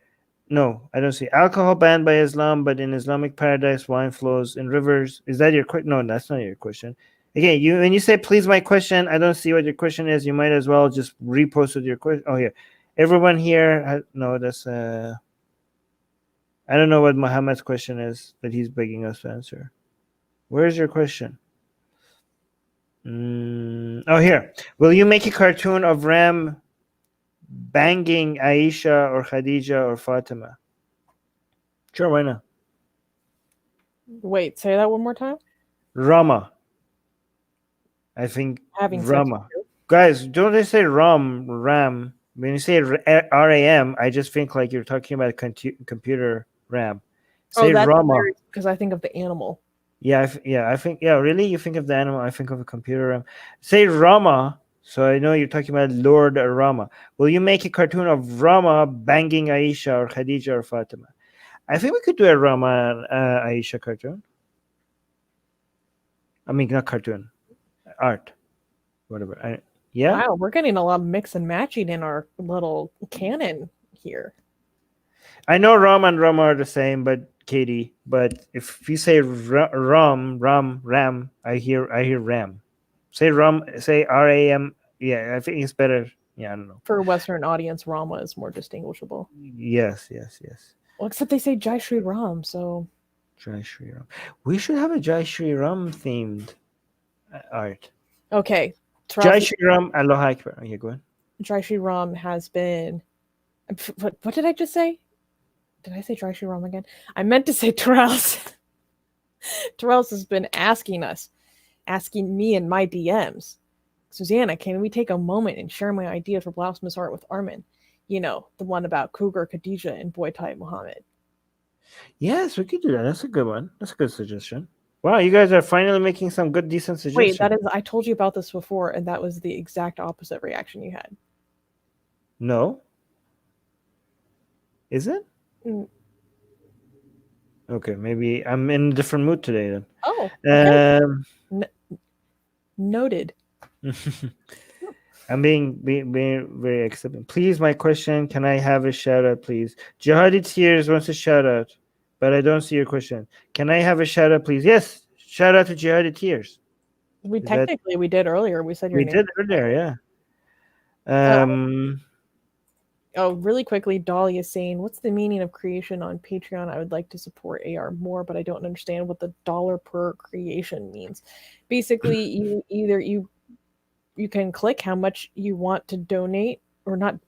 No, I don't see. Alcohol banned by Islam, but in Islamic paradise, wine flows in rivers. Is that your question? No, that's not your question. Again, when you say, please, my question, I don't see what your question is. You might as well just repost with your question. Oh, here. Everyone here. No, that's... I don't know what Muhammad's question is that he's begging us to answer. Where's your question? Oh, here. Will you make a cartoon of Ram banging Aisha or Khadija or Fatima? Sure, why not? Wait, say that one more time. Rama. I think having Rama. Guys, don't they say Ram? When you say RAM, I just think like you're talking about computer RAM. Say Rama. Because I think of the animal. Yeah, I think, really? You think of the animal, I think of a computer RAM. Say Rama, so I know you're talking about Lord Rama. Will you make a cartoon of Rama banging Aisha or Khadija or Fatima? I think we could do a Rama Aisha cartoon. I mean, not cartoon. Art. Whatever. Yeah? Wow, we're getting a lot of mix and matching in our little canon here. I know Ram and Rama are the same, but Katie, but if you say Ram, I hear Ram. Say Ram, say RAM. Yeah, I think it's better. Yeah, I don't know. For a Western audience, Rama is more distinguishable. Yes. Well, except they say Jai Shri Ram, so... Jai Shri Ram. We should have a Jai Shri Ram themed art. Okay. Jai Shri Ram, Aloha Akbar. Okay, go ahead. Jai Shri Ram has been... What did I just say? Did I say Jai Shri Ram again? I meant to say Terrell's. Terrell's has been asking me in my DMs, Susanna, can we take a moment and share my idea for Blasphemous Art with Armin? You know, the one about Cougar, Khadija, and Boy Type Muhammad. Yes, we could do that. That's a good one. That's a good suggestion. Wow, you guys are finally making some good, decent suggestions. Wait, I told you about this before, and that was the exact opposite reaction you had. No. Is it? Okay, maybe I'm in a different mood today then. Oh, okay. Noted. I'm being very accepting. Please, my question, can I have a shout out, please? Jihadi Tears wants a shout out, but I don't see your question. Can I have a shout out, please? Yes, shout out to Jihadi Tears. We did earlier. We said your name. We did earlier, yeah. Oh, really quickly, Dolly is saying, what's the meaning of creation on Patreon? I would like to support AR more, but I don't understand what the dollar per creation means. Basically, you can click how much you want to donate or not,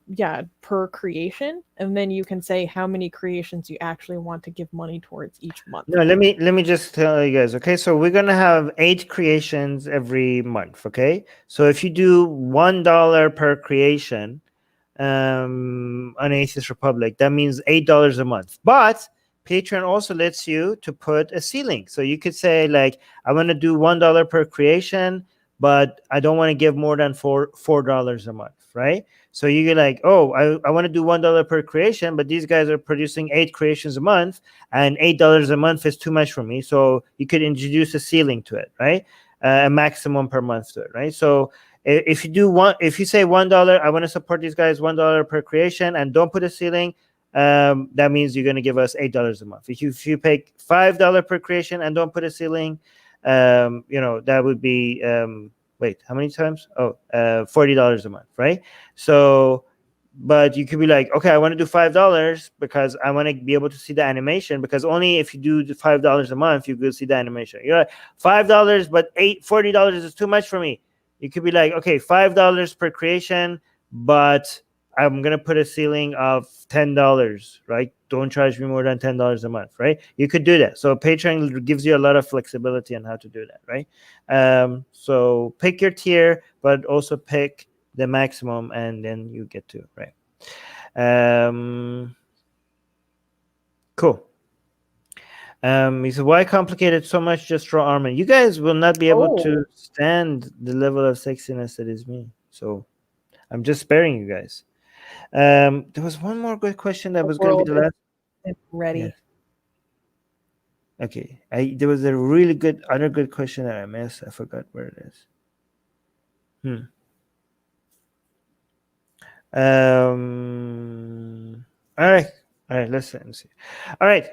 per creation, and then you can say how many creations you actually want to give money towards each month. No, let me just tell you guys, okay? So we're going to have 8 creations every month, okay? So if you do $1 per creation, on Atheist Republic, that means $8 a month. But Patreon also lets you to put a ceiling, so you could say like, I want to do $1 per creation, but I don't want to give more than $4 a month, right? So you get like, oh, I want to do $1 per creation, but these guys are producing 8 creations a month, and $8 a month is too much for me. So you could introduce a ceiling to it, right? A maximum per month to it, right? So if you say $1, I want to support these guys, $1 per creation, and don't put a ceiling, that means you're going to give us $8 a month. If you pay $5 per creation and don't put a ceiling, that would be wait, how many times? $40 a month, right? So But you could be like, okay, I want to do $5 because I want to be able to see the animation, because only if you do the $5 a month, you could see the animation. You're like, $5, but $40 is too much for me. You could be like, okay, $5 per creation, but I'm going to put a ceiling of $10, right? Don't charge me more than $10 a month, right? You could do that. So Patreon gives you a lot of flexibility on how to do that, right? So pick your tier, but also pick the maximum, and then you get to, right? Cool. He said, why complicate it so much? Just draw Armin. You guys will not be able to stand the level of sexiness that is me. So I'm just sparing you guys. There was one more good question that was going to be the last. Ready. Yeah. Okay. There was a really other good question that I missed. I forgot where it is. All right. Let's see. All right.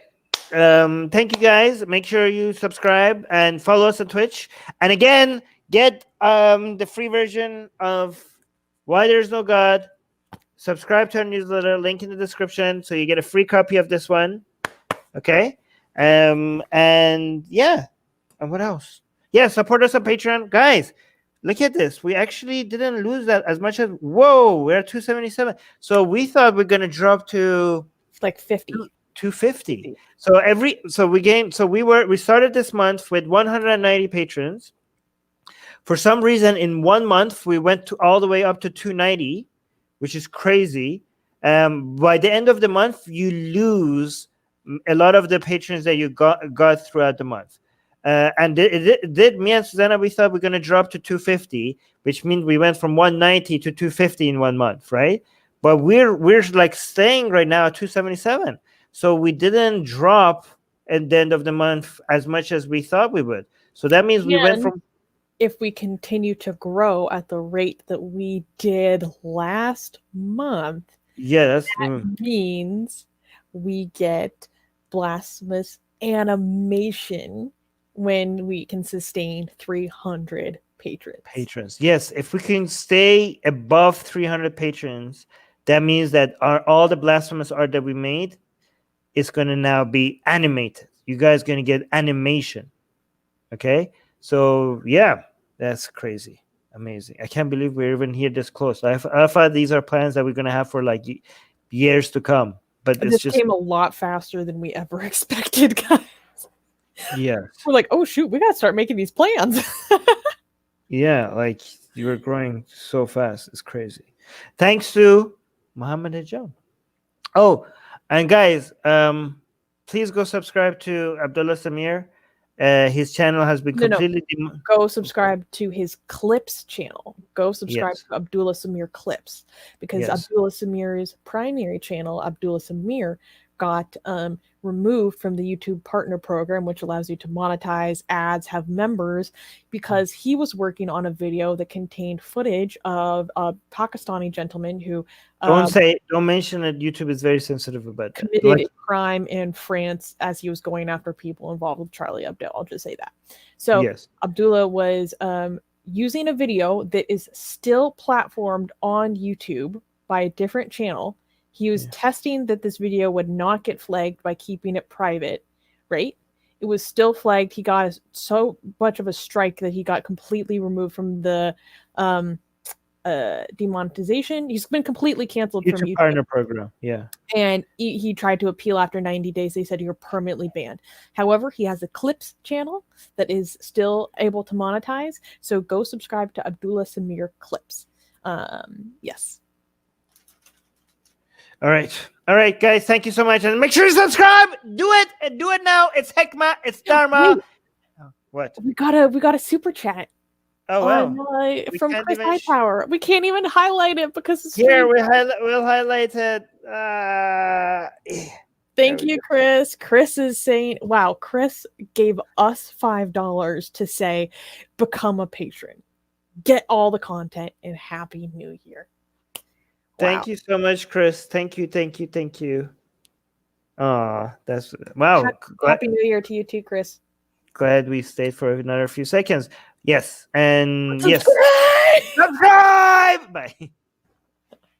Thank you guys. Make sure you subscribe and follow us on Twitch. And again, get the free version of Why There's No God. Subscribe to our newsletter. Link in the description, so you get a free copy of this one. Okay. And yeah. And what else? Yeah. Support us on Patreon, guys. Look at this. We actually didn't lose that as much as, whoa, we're at 277. So we thought we're going to drop to like 50. 250. We started this month with 190 patrons. For some reason, in 1 month, we went all the way up to 290, which is crazy. By the end of the month, you lose a lot of the patrons that you got throughout the month. And it did me and Susanna, we thought we're going to drop to 250, which means we went from 190 to 250 in 1 month, right? But we're like staying right now at 277. So we didn't drop at the end of the month as much as we thought we would. So that means we went from... If we continue to grow at the rate that we did last month, that means we get blasphemous animation when we can sustain 300 patrons. Yes, if we can stay above 300 patrons, that means that all the blasphemous art that we made is going to now be animated. You guys going to get animation. Okay? So, yeah, that's crazy. Amazing. I can't believe we're even here this close. I thought these are plans that we're going to have for like years to come. But this came a lot faster than we ever expected, guys. Yeah. We're like, oh, shoot, we got to start making these plans. Yeah, like you were growing so fast. It's crazy. Thanks to Muhammad Hijab. Oh, and guys, please go subscribe to Abdullah Samir. His channel has been completely... Go subscribe to his Clips channel. Go subscribe to Abdullah Samir Clips, because Abdullah Samir's primary channel, Abdullah Samir, got removed from the YouTube Partner Program, which allows you to monetize ads, have members, because he was working on a video that contained footage of a Pakistani gentleman who don't mention that YouTube is very sensitive about that. Committed a crime in France as he was going after people involved with Charlie Hebdo. I'll just say that. So Abdullah was using a video that is still platformed on YouTube by a different channel. He was testing that this video would not get flagged by keeping it private, right? It was still flagged. He got so much of a strike that he got completely removed from the demonetization. He's been completely canceled from YouTube Partner Program. Yeah. And he tried to appeal after 90 days. They said you're permanently banned. However, he has a Clips channel that is still able to monetize. So go subscribe to Abdullah Samir Clips. Yes. All right, guys. Thank you so much, and make sure you subscribe. Do it now. It's Hekma. It's Dharma. What? We got a super chat. Oh wow! From Chris Hightower. We can't even highlight it because it's here. We'll highlight it. Thank you, Chris. Chris is saying, "Wow, Chris gave us $5 to say, become a patron, get all the content, and Happy New Year." Thank you so much, Chris. Thank you. That's wow. Happy New Year to you too, Chris. Glad we stayed for another few seconds. Yes, and Subscribe! Subscribe. Bye.